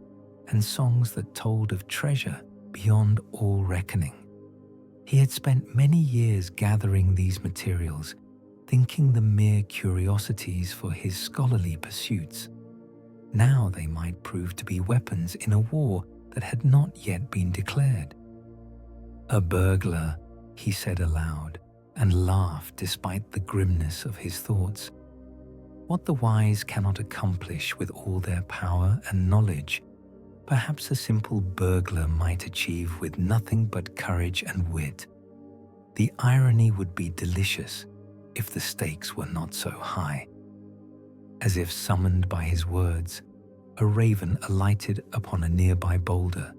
and songs that told of treasure beyond all reckoning. He had spent many years gathering these materials, thinking them mere curiosities for his scholarly pursuits. Now they might prove to be weapons in a war that had not yet been declared. "A burglar," he said aloud, and laughed despite the grimness of his thoughts. What the wise cannot accomplish with all their power and knowledge, perhaps a simple burglar might achieve with nothing but courage and wit. The irony would be delicious if the stakes were not so high. As if summoned by his words, a raven alighted upon a nearby boulder,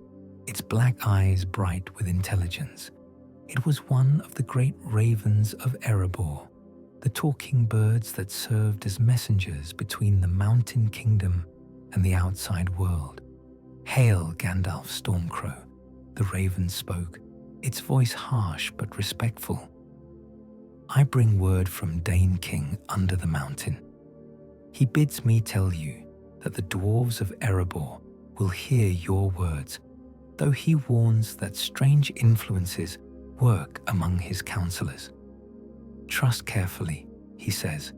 its black eyes bright with intelligence. It was one of the great ravens of Erebor, the talking birds that served as messengers between the mountain kingdom and the outside world. "Hail, Gandalf Stormcrow," the raven spoke, its voice harsh but respectful. "I bring word from Dane King under the mountain. He bids me tell you that the dwarves of Erebor will hear your words, though he warns that strange influences work among his counselors. Trust carefully," he says,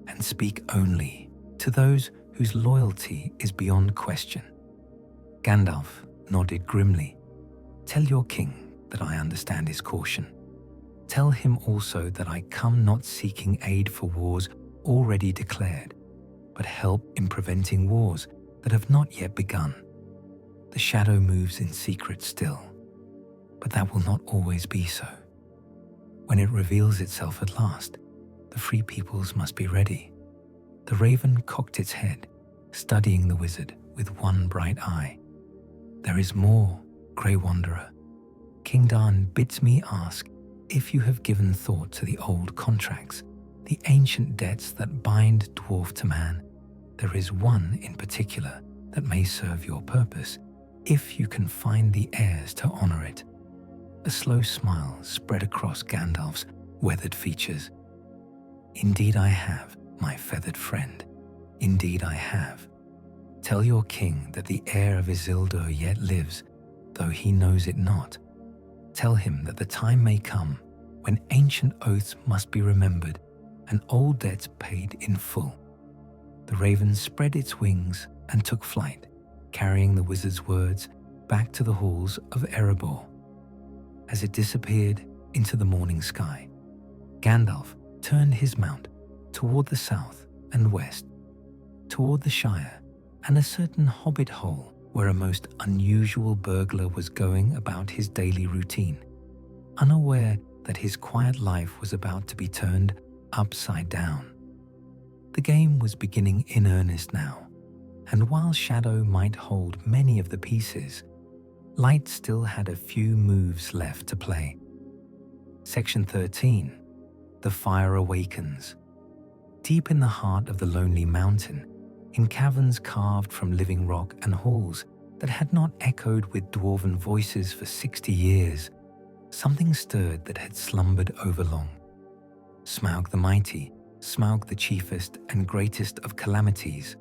"and speak only to those whose loyalty is beyond question." Gandalf nodded grimly. "Tell your king that I understand his caution. Tell him also that I come not seeking aid for wars already declared, but help in preventing wars that have not yet begun. The shadow moves in secret still, but that will not always be so. When it reveals itself at last, the free peoples must be ready." The raven cocked its head, studying the wizard with one bright eye. "There is more, Grey Wanderer. King Darn bids me ask if you have given thought to the old contracts, the ancient debts that bind dwarf to man. There is one in particular that may serve your purpose, if you can find the heirs to honor it." A slow smile spread across Gandalf's weathered features. "Indeed I have, my feathered friend. Indeed I have. Tell your king that the heir of Isildur yet lives, though he knows it not. Tell him that the time may come when ancient oaths must be remembered and old debts paid in full." The raven spread its wings and took flight, carrying the wizard's words back to the halls of Erebor. As it disappeared into the morning sky, Gandalf turned his mount toward the south and west, toward the Shire and a certain hobbit hole where a most unusual burglar was going about his daily routine, unaware that his quiet life was about to be turned upside down. The game was beginning in earnest now, and while Shadow might hold many of the pieces, Light still had a few moves left to play. Section 13. The Fire Awakens. Deep in the heart of the lonely mountain, in caverns carved from living rock and halls that had not echoed with dwarven voices for 60 years, something stirred that had slumbered overlong. Smaug the Mighty, Smaug the chiefest and greatest of calamities,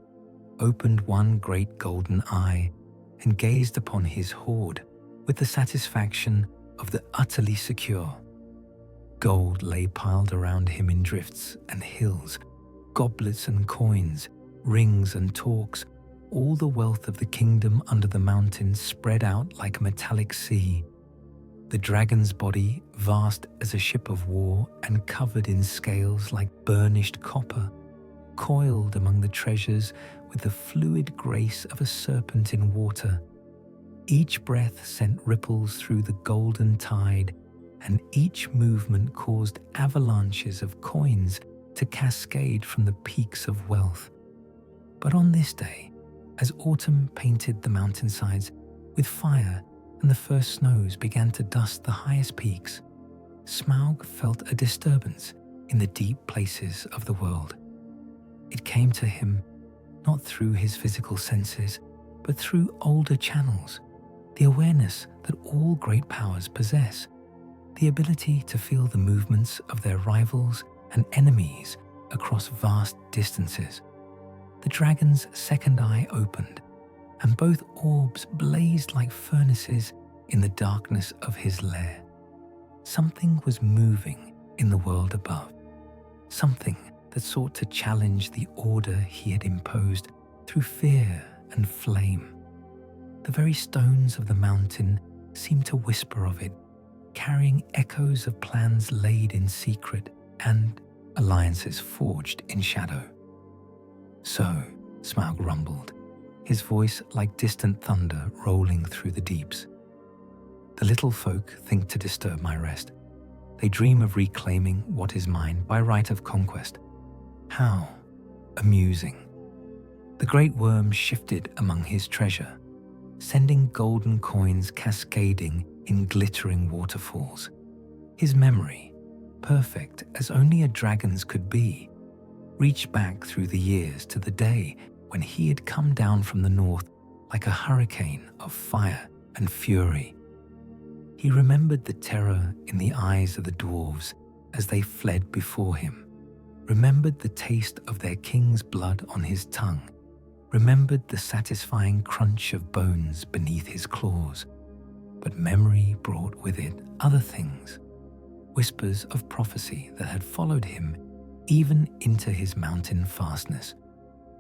opened one great golden eye and gazed upon his hoard with the satisfaction of the utterly secure. Gold lay piled around him in drifts and hills, goblets and coins, rings and talks, all the wealth of the kingdom under the mountains spread out like a metallic sea. The dragon's body, vast as a ship of war and covered in scales like burnished copper, coiled among the treasures with the fluid grace of a serpent in water. Each breath sent ripples through the golden tide, and each movement caused avalanches of coins to cascade from the peaks of wealth. But on this day, as autumn painted the mountainsides with fire and the first snows began to dust the highest peaks, Smaug felt a disturbance in the deep places of the world. It came to him not through his physical senses, but through older channels, the awareness that all great powers possess, the ability to feel the movements of their rivals and enemies across vast distances. The dragon's second eye opened, and both orbs blazed like furnaces in the darkness of his lair. Something was moving in the world above, something that sought to challenge the order he had imposed through fear and flame. The very stones of the mountain seemed to whisper of it, carrying echoes of plans laid in secret and alliances forged in shadow. "So," Smaug rumbled, his voice like distant thunder rolling through the deeps. "The little folk think to disturb my rest. They dream of reclaiming what is mine by right of conquest. How amusing." The great worm shifted among his treasure, sending golden coins cascading in glittering waterfalls. His memory, perfect as only a dragon's could be, reached back through the years to the day when he had come down from the north like a hurricane of fire and fury. He remembered the terror in the eyes of the dwarves as they fled before him, remembered the taste of their king's blood on his tongue, remembered the satisfying crunch of bones beneath his claws. But memory brought with it other things, whispers of prophecy that had followed him even into his mountain fastness,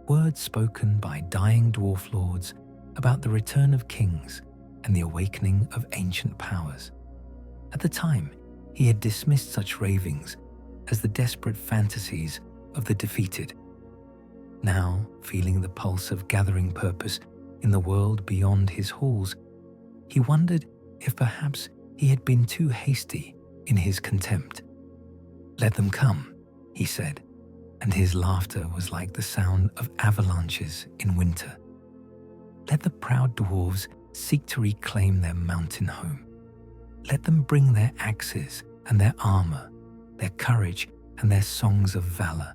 words spoken by dying dwarf lords about the return of kings and the awakening of ancient powers. At the time, he had dismissed such ravings as the desperate fantasies of the defeated. Now, feeling the pulse of gathering purpose in the world beyond his halls, he wondered if perhaps he had been too hasty in his contempt. "Let them come," he said, and his laughter was like the sound of avalanches in winter. "Let the proud dwarves seek to reclaim their mountain home. Let them bring their axes and their armor, their courage and their songs of valor.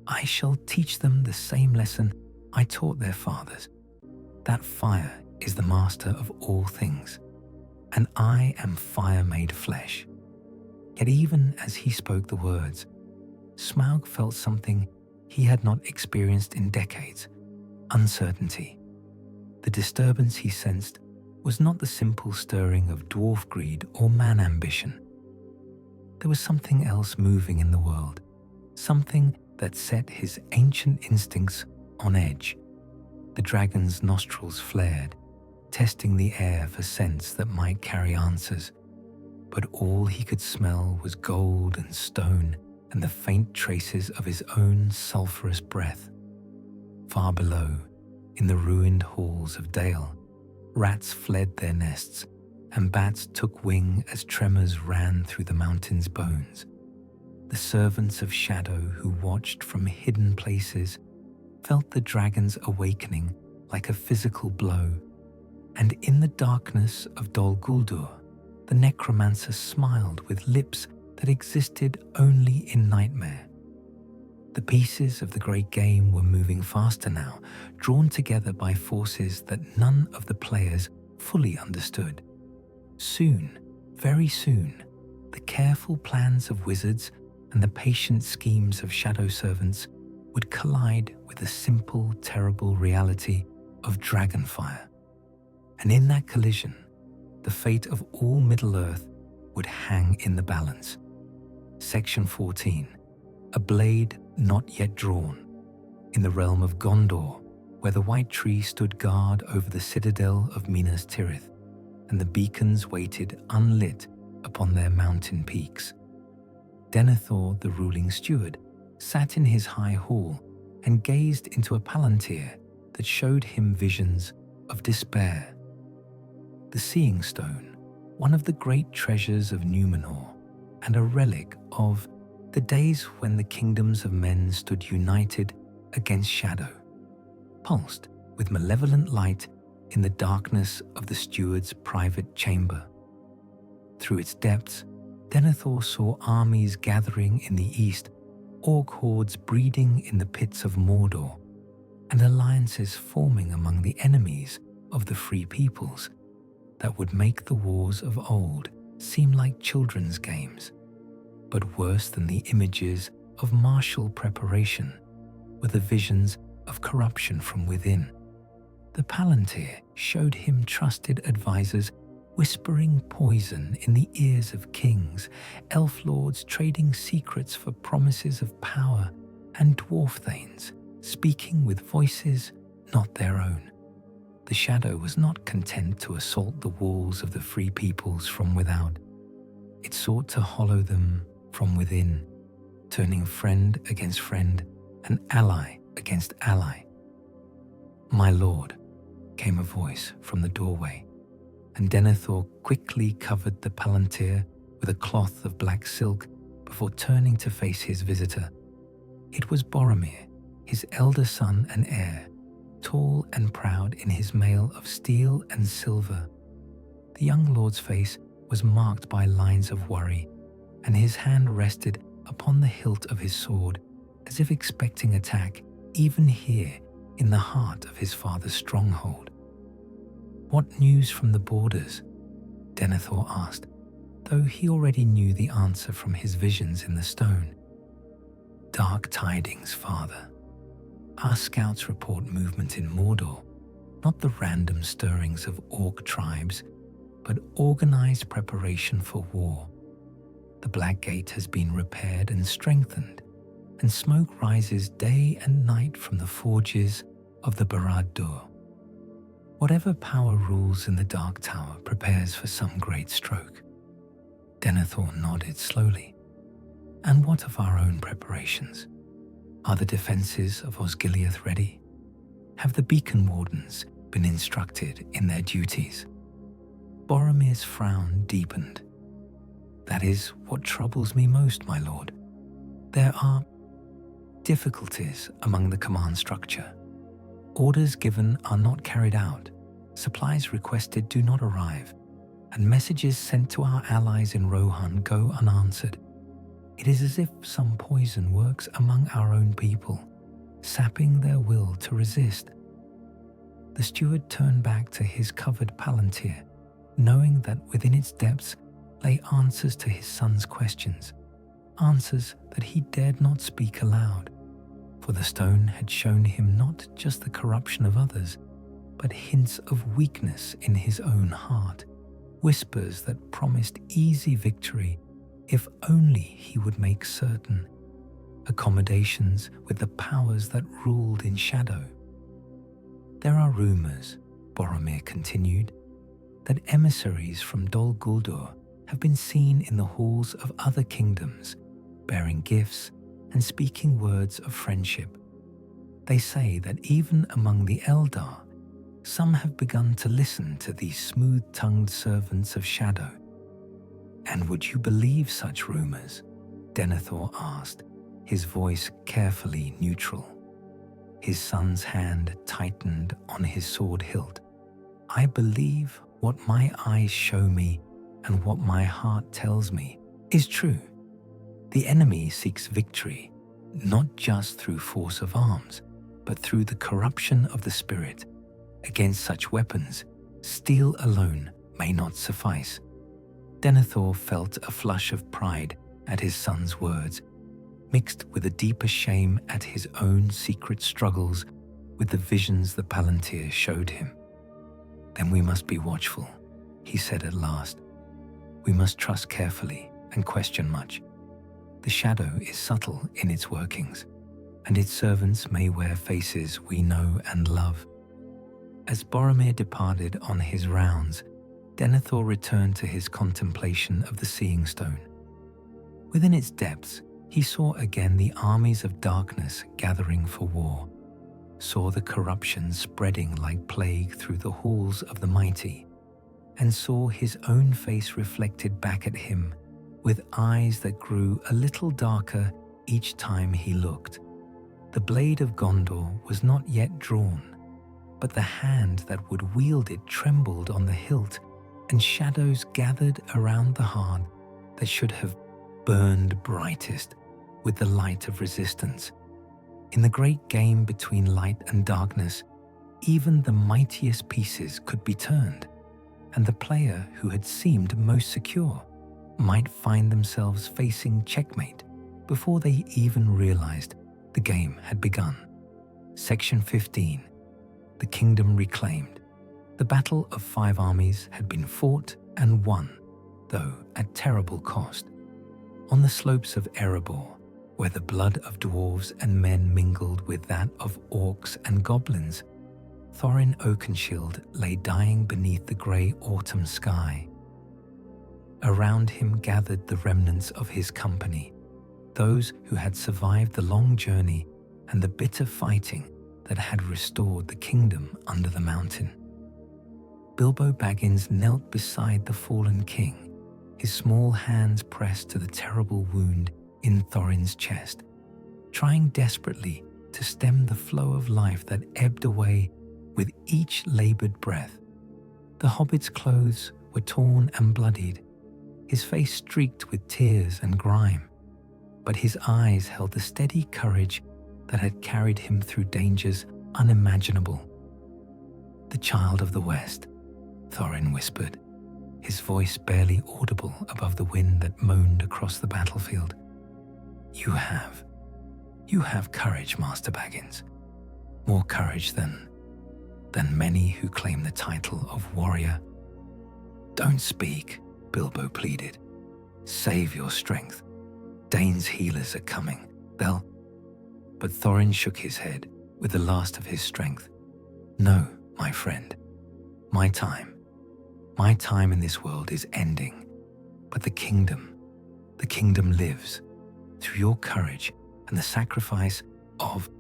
I shall teach them the same lesson I taught their fathers, that fire is the master of all things, and I am fire made flesh." Yet even as he spoke the words, Smaug felt something he had not experienced in decades: uncertainty. The disturbance he sensed was not the simple stirring of dwarf greed or man ambition. There was something else moving in the world, something that set his ancient instincts on edge. The dragon's nostrils flared, testing the air for scents that might carry answers. But all he could smell was gold and stone and the faint traces of his own sulphurous breath. Far below, in the ruined halls of Dale, rats fled their nests and bats took wing as tremors ran through the mountain's bones. The servants of shadow who watched from hidden places felt the dragon's awakening like a physical blow, and in the darkness of Dol Guldur, the necromancer smiled with lips that existed only in nightmare. The pieces of the great game were moving faster now, drawn together by forces that none of the players fully understood. Soon, very soon, the careful plans of wizards and the patient schemes of shadow servants would collide with the simple, terrible reality of dragonfire. And in that collision, the fate of all Middle-earth would hang in the balance. Section 14. A blade not yet drawn. In the realm of Gondor, where the white tree stood guard over the citadel of Minas Tirith, and the beacons waited unlit upon their mountain peaks. Denethor, the ruling steward, sat in his high hall and gazed into a palantir that showed him visions of despair. The Seeing Stone, one of the great treasures of Numenor, and a relic of the days when the kingdoms of men stood united against shadow, pulsed with malevolent light in the darkness of the steward's private chamber. Through its depths, Denethor saw armies gathering in the east, orc hordes breeding in the pits of Mordor, and alliances forming among the enemies of the free peoples that would make the wars of old seem like children's games. But worse than the images of martial preparation were the visions of corruption from within. The Palantir showed him trusted advisors whispering poison in the ears of kings, elf lords trading secrets for promises of power, and dwarf thanes speaking with voices not their own. The shadow was not content to assault the walls of the free peoples from without. It sought to hollow them from within, turning friend against friend and ally against ally. "My lord," came a voice from the doorway, and Denethor quickly covered the Palantir with a cloth of black silk before turning to face his visitor. It was Boromir, his elder son and heir, tall and proud in his mail of steel and silver. The young lord's face was marked by lines of worry, and his hand rested upon the hilt of his sword, as if expecting attack even here in the heart of his father's stronghold. "What news from the borders?" Denethor asked, though he already knew the answer from his visions in the stone. "Dark tidings, father. Our scouts report movement in Mordor, not the random stirrings of orc tribes, but organized preparation for war. The Black Gate has been repaired and strengthened, and smoke rises day and night from the forges of the Barad-dûr. Whatever power rules in the Dark Tower prepares for some great stroke." Denethor nodded slowly. "And what of our own preparations? Are the defenses of Osgiliath ready? Have the beacon wardens been instructed in their duties?" Boromir's frown deepened. "That is what troubles me most, my lord. There are difficulties among the command structure. Orders given are not carried out, supplies requested do not arrive, and messages sent to our allies in Rohan go unanswered. It is as if some poison works among our own people, sapping their will to resist." The steward turned back to his covered Palantir, knowing that within its depths lay answers to his son's questions, answers that he dared not speak aloud, for the stone had shown him not just the corruption of others, but hints of weakness in his own heart, whispers that promised easy victory if only he would make certain accommodations with the powers that ruled in shadow. "There are rumors," Boromir continued, "that emissaries from Dol Guldur have been seen in the halls of other kingdoms, bearing gifts and speaking words of friendship. They say that even among the Eldar, some have begun to listen to these smooth-tongued servants of shadow." "And would you believe such rumors?" Denethor asked, his voice carefully neutral. His son's hand tightened on his sword hilt. "I believe what my eyes show me and what my heart tells me is true. The enemy seeks victory, not just through force of arms, but through the corruption of the spirit. Against such weapons, steel alone may not suffice." Denethor felt a flush of pride at his son's words, mixed with a deeper shame at his own secret struggles with the visions the Palantir showed him. "Then we must be watchful," he said at last. "We must trust carefully and question much. The shadow is subtle in its workings, and its servants may wear faces we know and love." As Boromir departed on his rounds, Denethor returned to his contemplation of the Seeing Stone. Within its depths, he saw again the armies of darkness gathering for war, saw the corruption spreading like plague through the halls of the mighty, and saw his own face reflected back at him with eyes that grew a little darker each time he looked. The blade of Gondor was not yet drawn, but the hand that would wield it trembled on the hilt, and shadows gathered around the heart that should have burned brightest with the light of resistance. In the great game between light and darkness, even the mightiest pieces could be turned, and the player who had seemed most secure might find themselves facing checkmate before they even realized the game had begun. Section 15. The Kingdom Reclaimed. The Battle of Five Armies had been fought and won, though at terrible cost. On the slopes of Erebor, where the blood of dwarves and men mingled with that of orcs and goblins, Thorin Oakenshield lay dying beneath the grey autumn sky. Around him gathered the remnants of his company, those who had survived the long journey and the bitter fighting that had restored the kingdom under the mountain. Bilbo Baggins knelt beside the fallen king, his small hands pressed to the terrible wound in Thorin's chest, trying desperately to stem the flow of life that ebbed away with each labored breath. The hobbit's clothes were torn and bloodied, his face streaked with tears and grime, but his eyes held the steady courage that had carried him through dangers unimaginable. "The Child of the West," Thorin whispered, his voice barely audible above the wind that moaned across the battlefield. You have courage, Master Baggins. More courage than many who claim the title of warrior." "Don't speak," Bilbo pleaded. "Save your strength. Dane's healers are coming. But Thorin shook his head with the last of his strength. "No, my friend. My time in this world is ending. But the kingdom lives through your courage and the sacrifice of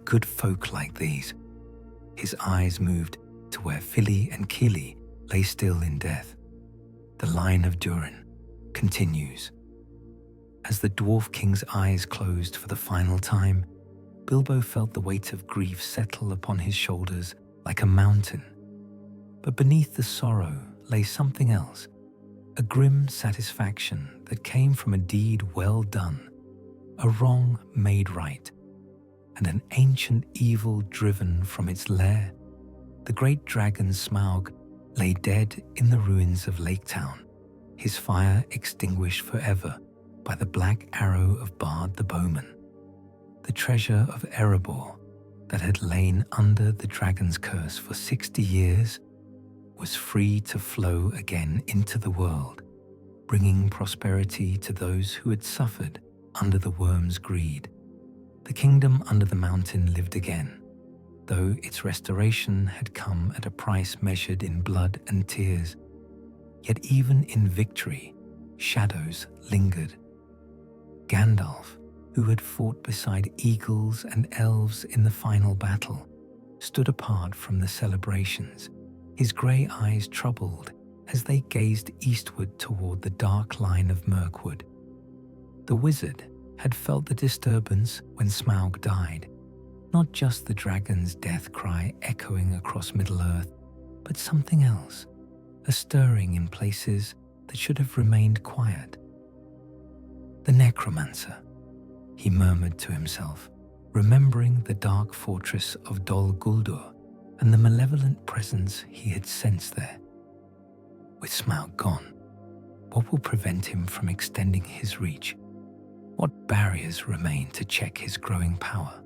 good folk like these." His eyes moved to where Fili and Kili lay still in death. The line of Durin continues. As the Dwarf King's eyes closed for the final time, Bilbo felt the weight of grief settle upon his shoulders like a mountain. But beneath the sorrow lay something else, a grim satisfaction that came from a deed well done, a wrong made right, and an ancient evil driven from its lair. The great dragon Smaug lay dead in the ruins of Lake Town, his fire extinguished forever by the black arrow of Bard the Bowman. The treasure of Erebor that had lain under the dragon's curse for 60 years was free to flow again into the world, bringing prosperity to those who had suffered under the worm's greed. The kingdom under the mountain lived again, though its restoration had come at a price measured in blood and tears. Yet even in victory, shadows lingered. Gandalf, who had fought beside eagles and elves in the final battle, stood apart from the celebrations, his grey eyes troubled as they gazed eastward toward the dark line of Mirkwood. The wizard had felt the disturbance when Smaug died, not just the dragon's death cry echoing across Middle-earth, but something else, a stirring in places that should have remained quiet. "The necromancer," he murmured to himself, remembering the dark fortress of Dol Guldur and the malevolent presence he had sensed there. With Smaug gone, what will prevent him from extending his reach? What barriers remain to check his growing power?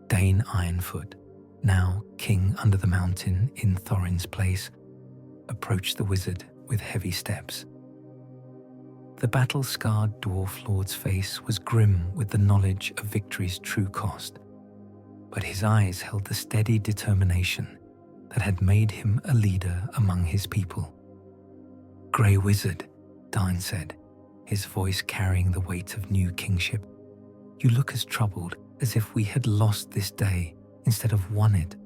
Dane Ironfoot, now king under the mountain in Thorin's place, approached the wizard with heavy steps. The battle-scarred dwarf lord's face was grim with the knowledge of victory's true cost, but his eyes held the steady determination that had made him a leader among his people. "Grey Wizard," Dain said, his voice carrying the weight of new kingship, "you look as troubled as if we had lost this day instead of won it.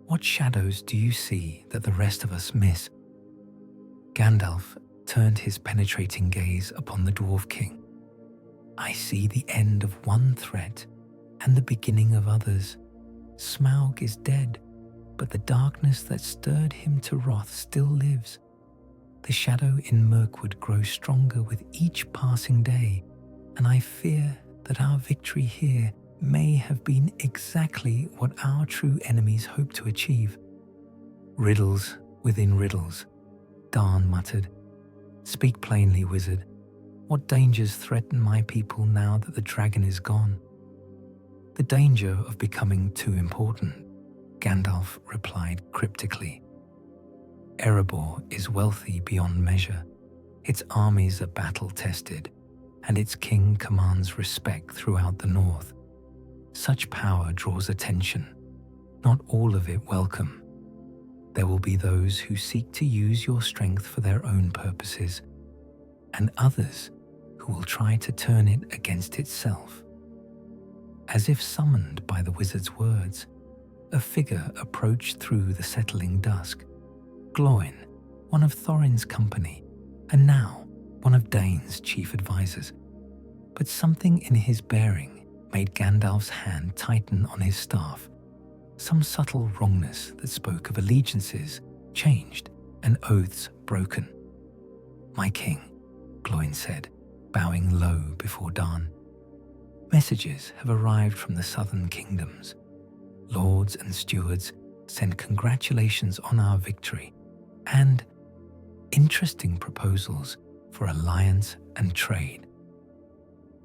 What shadows do you see that the rest of us miss?" Gandalf turned his penetrating gaze upon the Dwarf King. "I see the end of one threat and the beginning of others. Smaug is dead, but the darkness that stirred him to wrath still lives. The shadow in Mirkwood grows stronger with each passing day, and I fear that our victory here may have been exactly what our true enemies hoped to achieve." "Riddles within riddles," Darn muttered. "Speak plainly, wizard. What dangers threaten my people now that the dragon is gone?" "The danger of becoming too important," Gandalf replied cryptically. "Erebor is wealthy beyond measure. Its armies are battle-tested, and its king commands respect throughout the north. Such power draws attention, not all of it welcome. There will be those who seek to use your strength for their own purposes, and others who will try to turn it against itself." As if summoned by the wizard's words, a figure approached through the settling dusk. Glóin, one of Thorin's company, and now one of Dane's chief advisors. But something in his bearing made Gandalf's hand tighten on his staff. Some subtle wrongness that spoke of allegiances changed and oaths broken. "My king," Glóin said, bowing low before Darn. "Messages have arrived from the southern kingdoms. Lords and stewards send congratulations on our victory and interesting proposals for alliance and trade."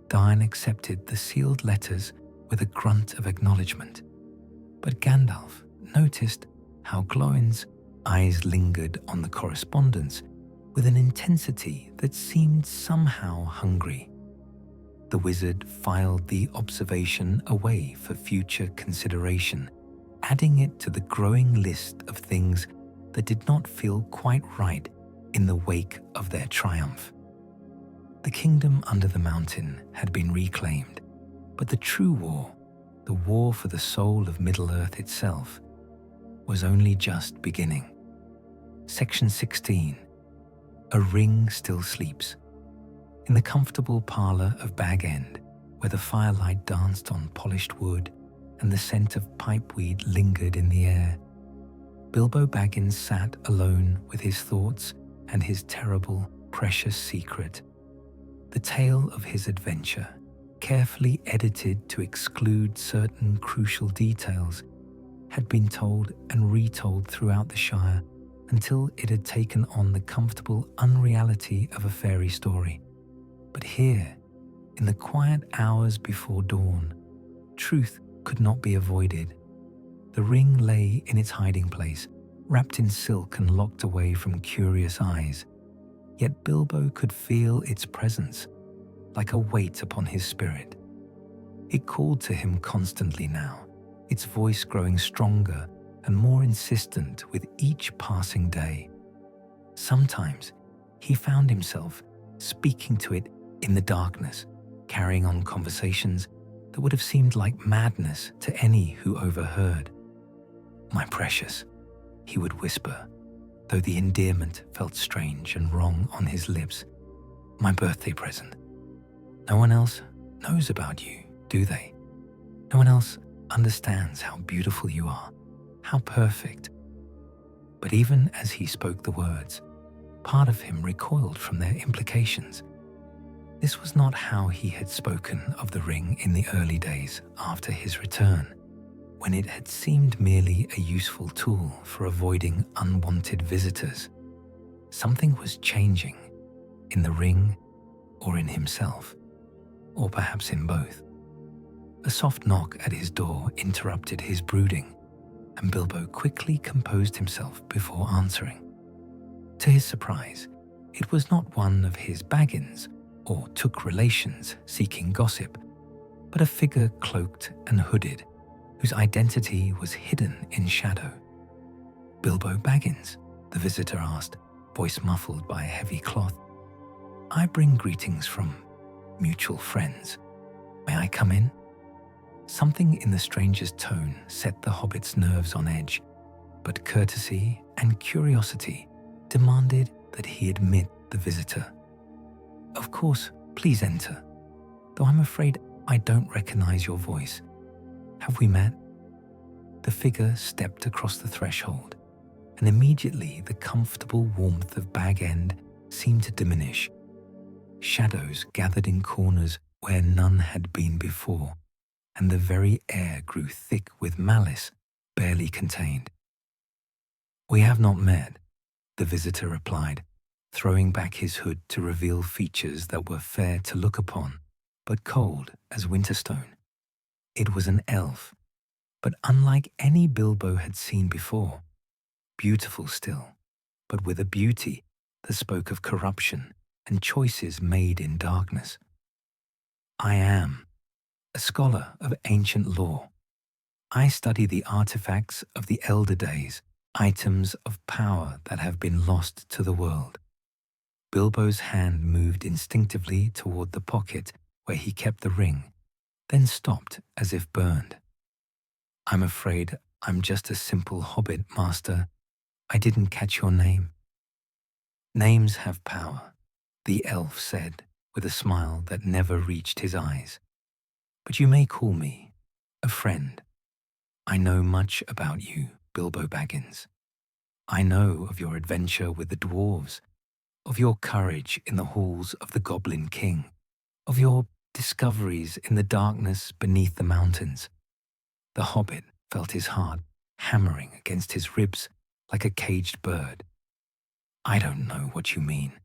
Darn accepted the sealed letters with a grunt of acknowledgement, but Gandalf noticed how Glóin's eyes lingered on the correspondence with an intensity that seemed somehow hungry. The wizard filed the observation away for future consideration, adding it to the growing list of things that did not feel quite right in the wake of their triumph. The kingdom under the mountain had been reclaimed, but the true war, the war for the soul of Middle-earth itself, was only just beginning. Section 16. A ring still sleeps. In the comfortable parlour of Bag End, where the firelight danced on polished wood and the scent of pipeweed lingered in the air, Bilbo Baggins sat alone with his thoughts and his terrible, precious secret. The tale of his adventure, carefully edited to exclude certain crucial details, had been told and retold throughout the Shire until it had taken on the comfortable unreality of a fairy story. But here, in the quiet hours before dawn, truth could not be avoided. The ring lay in its hiding place, wrapped in silk and locked away from curious eyes. Yet Bilbo could feel its presence, like a weight upon his spirit. It called to him constantly now, its voice growing stronger and more insistent with each passing day. Sometimes he found himself speaking to it in the darkness, carrying on conversations that would have seemed like madness to any who overheard. "My precious," he would whisper, though the endearment felt strange and wrong on his lips. "My birthday present. No one else knows about you, do they? No one else understands how beautiful you are, how perfect." But even as he spoke the words, part of him recoiled from their implications. This was not how he had spoken of the ring in the early days after his return, when it had seemed merely a useful tool for avoiding unwanted visitors. Something was changing, in the ring or in himself, or perhaps in both. A soft knock at his door interrupted his brooding, and Bilbo quickly composed himself before answering. To his surprise, it was not one of his Baggins or Took relations seeking gossip, but a figure cloaked and hooded, whose identity was hidden in shadow. "Bilbo Baggins?" the visitor asked, voice muffled by a heavy cloth. "I bring greetings from mutual friends. May I come in?" Something in the stranger's tone set the hobbit's nerves on edge, but courtesy and curiosity demanded that he admit the visitor. "Of course, please enter, though I'm afraid I don't recognize your voice. Have we met?" The figure stepped across the threshold, and immediately the comfortable warmth of Bag End seemed to diminish. Shadows gathered in corners where none had been before, and the very air grew thick with malice barely contained. "We have not met," the visitor replied, throwing back his hood to reveal features that were fair to look upon, but cold as winterstone. It was an elf, but unlike any Bilbo had seen before. Beautiful still, but with a beauty that spoke of corruption and choices made in darkness. "I am a scholar of ancient lore. I study the artifacts of the elder days, items of power that have been lost to the world." Bilbo's hand moved instinctively toward the pocket where he kept the ring, then stopped as if burned. "I'm afraid I'm just a simple hobbit, master. I didn't catch your name." "Names have power," the elf said with a smile that never reached his eyes. "But you may call me a friend. I know much about you, Bilbo Baggins. I know of your adventure with the dwarves, of your courage in the halls of the Goblin King, of your discoveries in the darkness beneath the mountains." The hobbit felt his heart hammering against his ribs like a caged bird. "I don't know what you mean.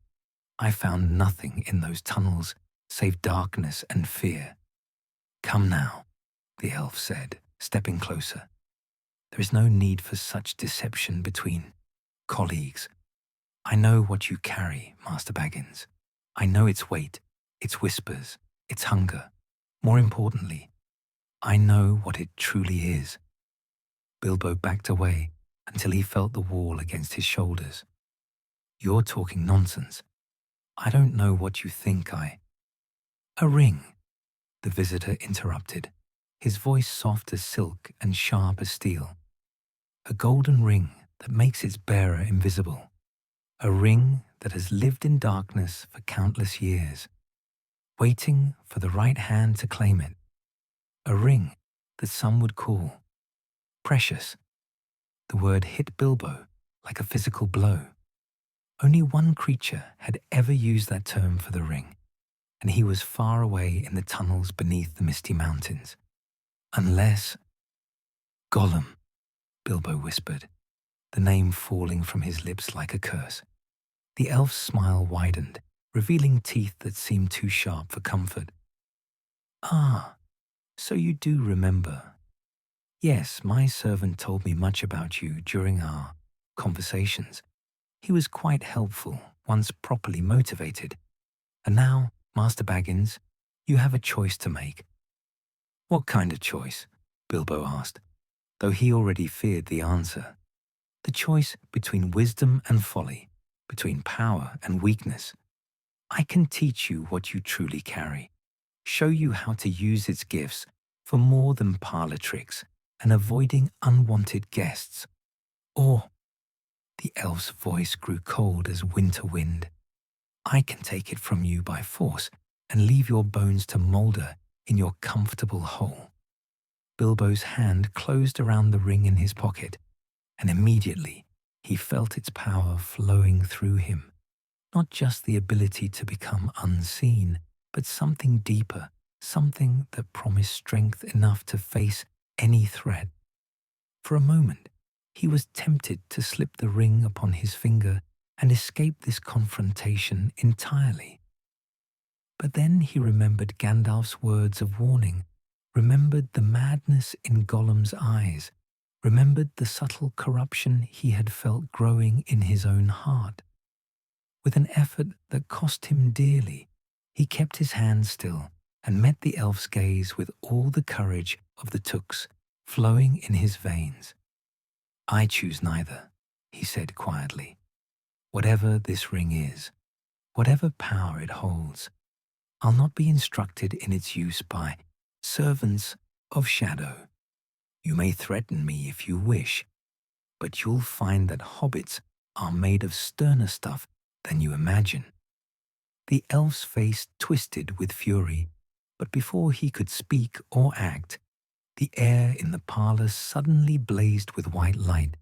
I found nothing in those tunnels save darkness and fear." "Come now," the elf said, stepping closer. "There is no need for such deception between colleagues. I know what you carry, Master Baggins. I know its weight, its whispers, its hunger. More importantly, I know what it truly is." Bilbo backed away until he felt the wall against his shoulders. "You're talking nonsense. I don't know what you think I—" "A ring," the visitor interrupted, his voice soft as silk and sharp as steel. "A golden ring that makes its bearer invisible. A ring that has lived in darkness for countless years, waiting for the right hand to claim it. A ring that some would call precious." The word hit Bilbo like a physical blow. Only one creature had ever used that term for the ring, and he was far away in the tunnels beneath the misty mountains. Unless— "Gollum," Bilbo whispered, the name falling from his lips like a curse. The elf's smile widened, revealing teeth that seemed too sharp for comfort. "Ah, so you do remember. Yes, my servant told me much about you during our conversations. He was quite helpful once properly motivated. And now, Master Baggins, you have a choice to make." "What kind of choice?" Bilbo asked, though he already feared the answer. "The choice between wisdom and folly, between power and weakness. I can teach you what you truly carry, show you how to use its gifts for more than parlor tricks and avoiding unwanted guests. Or," the elf's voice grew cold as winter wind, "I can take it from you by force and leave your bones to moulder in your comfortable hole." Bilbo's hand closed around the ring in his pocket, and immediately he felt its power flowing through him. Not just the ability to become unseen, but something deeper, something that promised strength enough to face any threat. For a moment, he was tempted to slip the ring upon his finger and escape this confrontation entirely. But then he remembered Gandalf's words of warning, remembered the madness in Gollum's eyes, remembered the subtle corruption he had felt growing in his own heart. With an effort that cost him dearly, he kept his hand still and met the elf's gaze with all the courage of the Tooks flowing in his veins. "I choose neither," he said quietly. "Whatever this ring is, whatever power it holds, I'll not be instructed in its use by servants of shadow. You may threaten me if you wish, but you'll find that hobbits are made of sterner stuff than you imagine." The elf's face twisted with fury, but before he could speak or act, the air in the parlour suddenly blazed with white light.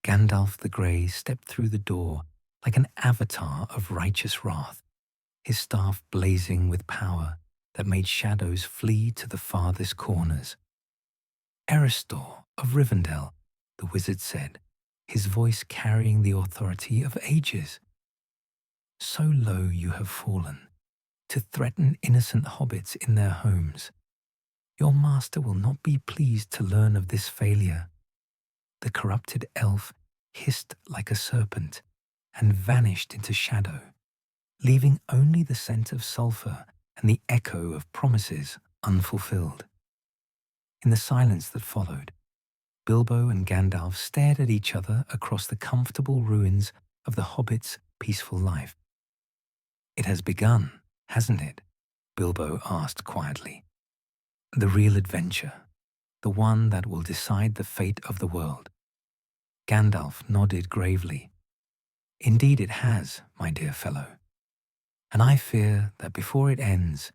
Gandalf the Grey stepped through the door like an avatar of righteous wrath, his staff blazing with power that made shadows flee to the farthest corners. Eristor of Rivendell, the wizard said, his voice carrying the authority of ages. So low you have fallen, to threaten innocent hobbits in their homes. Your master will not be pleased to learn of this failure. The corrupted elf hissed like a serpent and vanished into shadow, leaving only the scent of sulphur and the echo of promises unfulfilled. In the silence that followed, Bilbo and Gandalf stared at each other across the comfortable ruins of the hobbit's peaceful life. "It has begun, hasn't it?" Bilbo asked quietly. "The real adventure, the one that will decide the fate of the world." Gandalf nodded gravely. "Indeed it has, my dear fellow. And I fear that before it ends,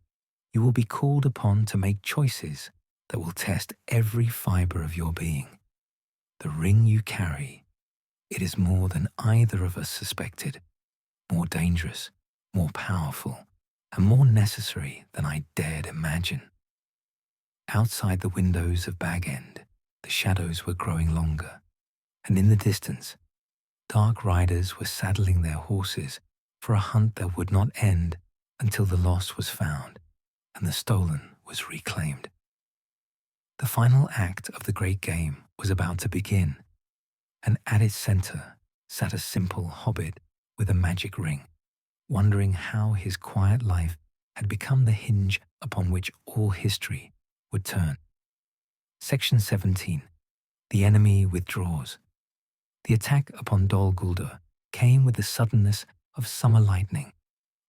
you will be called upon to make choices that will test every fibre of your being. The ring you carry, it is more than either of us suspected, more dangerous, more powerful, and more necessary than I dared imagine." Outside the windows of Bag End, the shadows were growing longer, and in the distance, dark riders were saddling their horses for a hunt that would not end until the lost was found and the stolen was reclaimed. The final act of the great game was about to begin, and at its center sat a simple hobbit with a magic ring, wondering how his quiet life had become the hinge upon which all history would turn. Section 17. The enemy withdraws. The attack upon Dol Guldur came with the suddenness of summer lightning.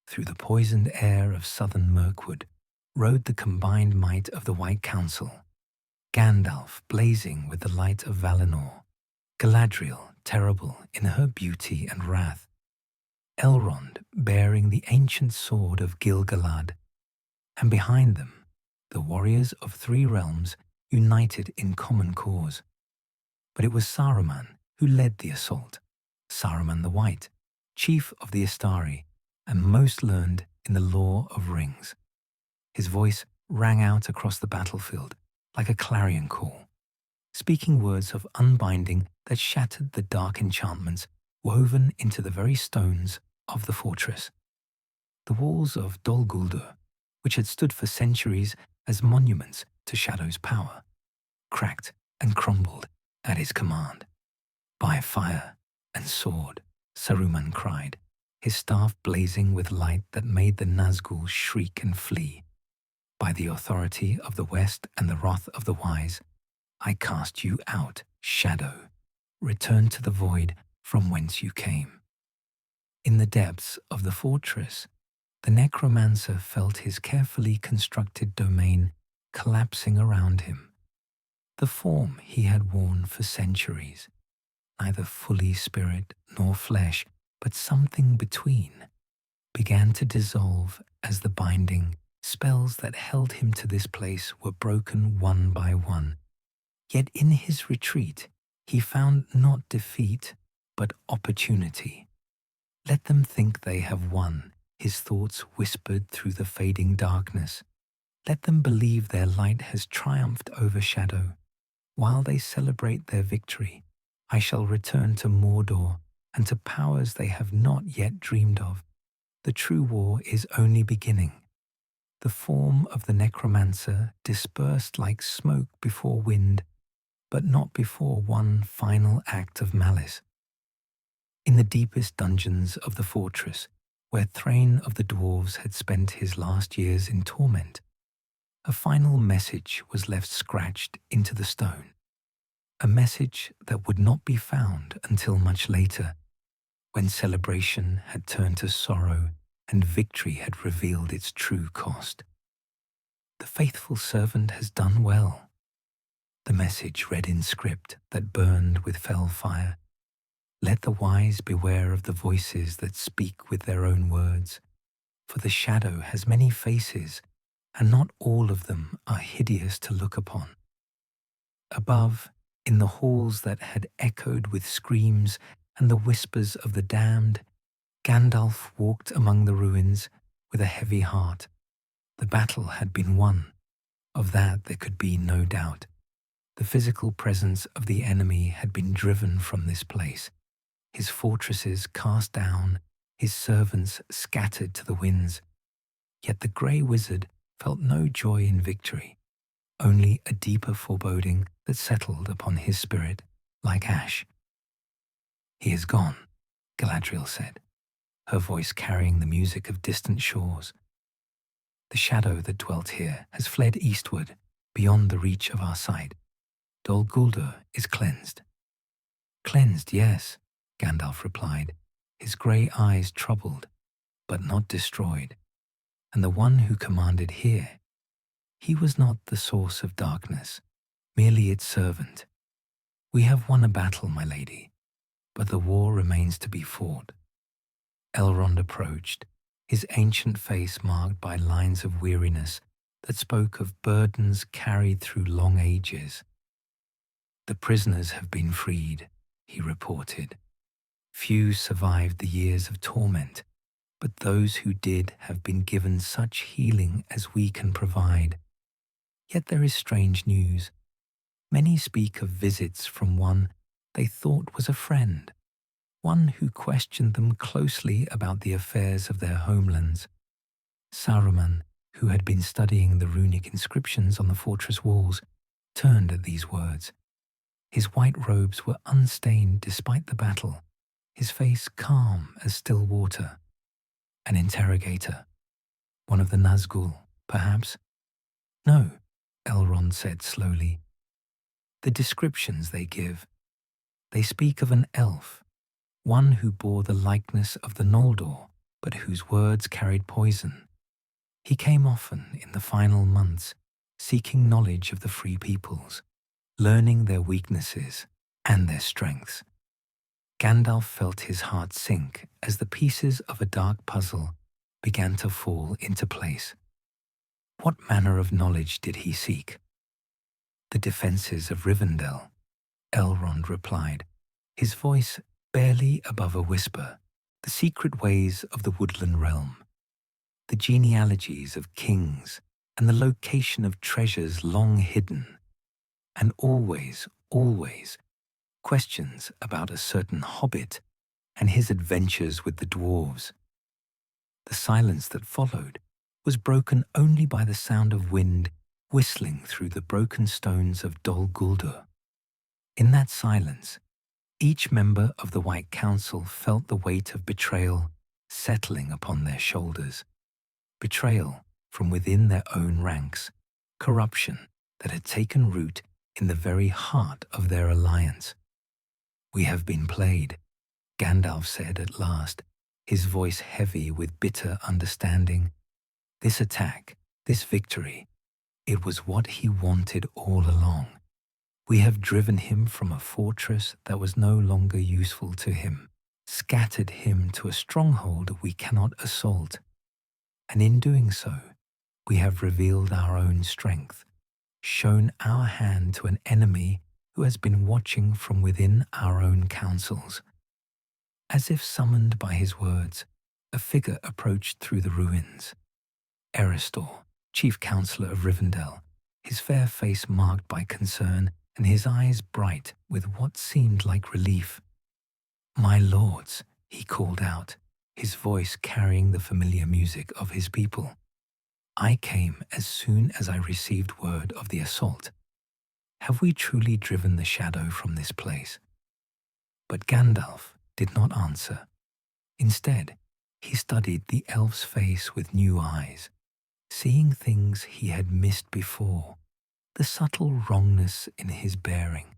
Through the poisoned air of southern Mirkwood rode the combined might of the White Council, Gandalf blazing with the light of Valinor, Galadriel terrible in her beauty and wrath, Elrond bearing the ancient sword of Gil-galad, and behind them, the warriors of three realms united in common cause. But it was Saruman who led the assault, Saruman the White, chief of the Istari and most learned in the lore of rings. His voice rang out across the battlefield like a clarion call, speaking words of unbinding that shattered the dark enchantments woven into the very stones of the fortress. The walls of Dol Guldur, which had stood for centuries as monuments to Shadow's power, cracked and crumbled at his command. "By fire and sword," Saruman cried, his staff blazing with light that made the Nazgûl shriek and flee. "By the authority of the West and the wrath of the wise, I cast you out, Shadow. Return to the void from whence you came." In the depths of the fortress, the necromancer felt his carefully constructed domain collapsing around him. The form he had worn for centuries, neither fully spirit nor flesh, but something between, began to dissolve as the binding spells that held him to this place were broken one by one. Yet in his retreat, he found not defeat, but opportunity. "Let them think they have won," his thoughts whispered through the fading darkness. "Let them believe their light has triumphed over shadow. While they celebrate their victory, I shall return to Mordor and to powers they have not yet dreamed of. The true war is only beginning." The form of the necromancer dispersed like smoke before wind, but not before one final act of malice. In the deepest dungeons of the fortress, where Thrain of the Dwarves had spent his last years in torment, a final message was left scratched into the stone. A message that would not be found until much later, when celebration had turned to sorrow and victory had revealed its true cost. "The faithful servant has done well," the message read in script that burned with fell fire. "Let the wise beware of the voices that speak with their own words. For the shadow has many faces, and not all of them are hideous to look upon. Above, in the halls that had echoed with screams and the whispers of the damned, Gandalf walked among the ruins with a heavy heart. The battle had been won. Of that there could be no doubt. The physical presence of the enemy had been driven from this place, his fortresses cast down, his servants scattered to the winds. Yet the grey wizard felt no joy in victory, only a deeper foreboding that settled upon his spirit like ash. "He is gone," Galadriel said, her voice carrying the music of distant shores. "The shadow that dwelt here has fled eastward, beyond the reach of our sight. Dol Guldur is cleansed." "Cleansed, yes," Gandalf replied, his grey eyes troubled, but not destroyed. "And the one who commanded here, he was not the source of darkness, merely its servant. We have won a battle, my lady, but the war remains to be fought." Elrond approached, his ancient face marked by lines of weariness that spoke of burdens carried through long ages. "The prisoners have been freed," he reported. "Few survived the years of torment, but those who did have been given such healing as we can provide. Yet there is strange news. Many speak of visits from one they thought was a friend, one who questioned them closely about the affairs of their homelands. Saruman, who had been studying the runic inscriptions on the fortress walls, turned at these words. His white robes were unstained despite the battle, his face calm as still water. "An interrogator. One of the Nazgûl, perhaps?" "No," Elrond said slowly. "The descriptions they give, they speak of an elf, one who bore the likeness of the Noldor, but whose words carried poison. He came often in the final months, seeking knowledge of the free peoples, learning their weaknesses and their strengths." Gandalf felt his heart sink as the pieces of a dark puzzle began to fall into place. What manner of knowledge did he seek? "The defences of Rivendell," Elrond replied, his voice barely above a whisper. "The secret ways of the woodland realm, the genealogies of kings, and the location of treasures long hidden, and always, always, questions about a certain hobbit and his adventures with the dwarves." The silence that followed was broken only by the sound of wind whistling through the broken stones of Dol Guldur. In that silence, each member of the White Council felt the weight of betrayal settling upon their shoulders. Betrayal from within their own ranks, corruption that had taken root in the very heart of their alliance. "We have been played," Gandalf said at last, his voice heavy with bitter understanding. "This attack, this victory, it was what he wanted all along. We have driven him from a fortress that was no longer useful to him, scattered him to a stronghold we cannot assault. And in doing so, we have revealed our own strength, shown our hand to an enemy who has been watching from within our own councils." As if summoned by his words, a figure approached through the ruins. Erestor, chief counsellor of Rivendell, his fair face marked by concern and his eyes bright with what seemed like relief. "My lords," he called out, his voice carrying the familiar music of his people. "I came as soon as I received word of the assault. Have we truly driven the shadow from this place?" But Gandalf did not answer. Instead, he studied the elf's face with new eyes, seeing things he had missed before, the subtle wrongness in his bearing,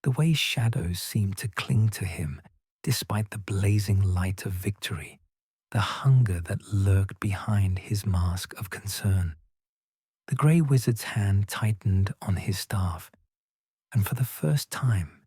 the way shadows seemed to cling to him despite the blazing light of victory, the hunger that lurked behind his mask of concern. The grey wizard's hand tightened on his staff, and for the first time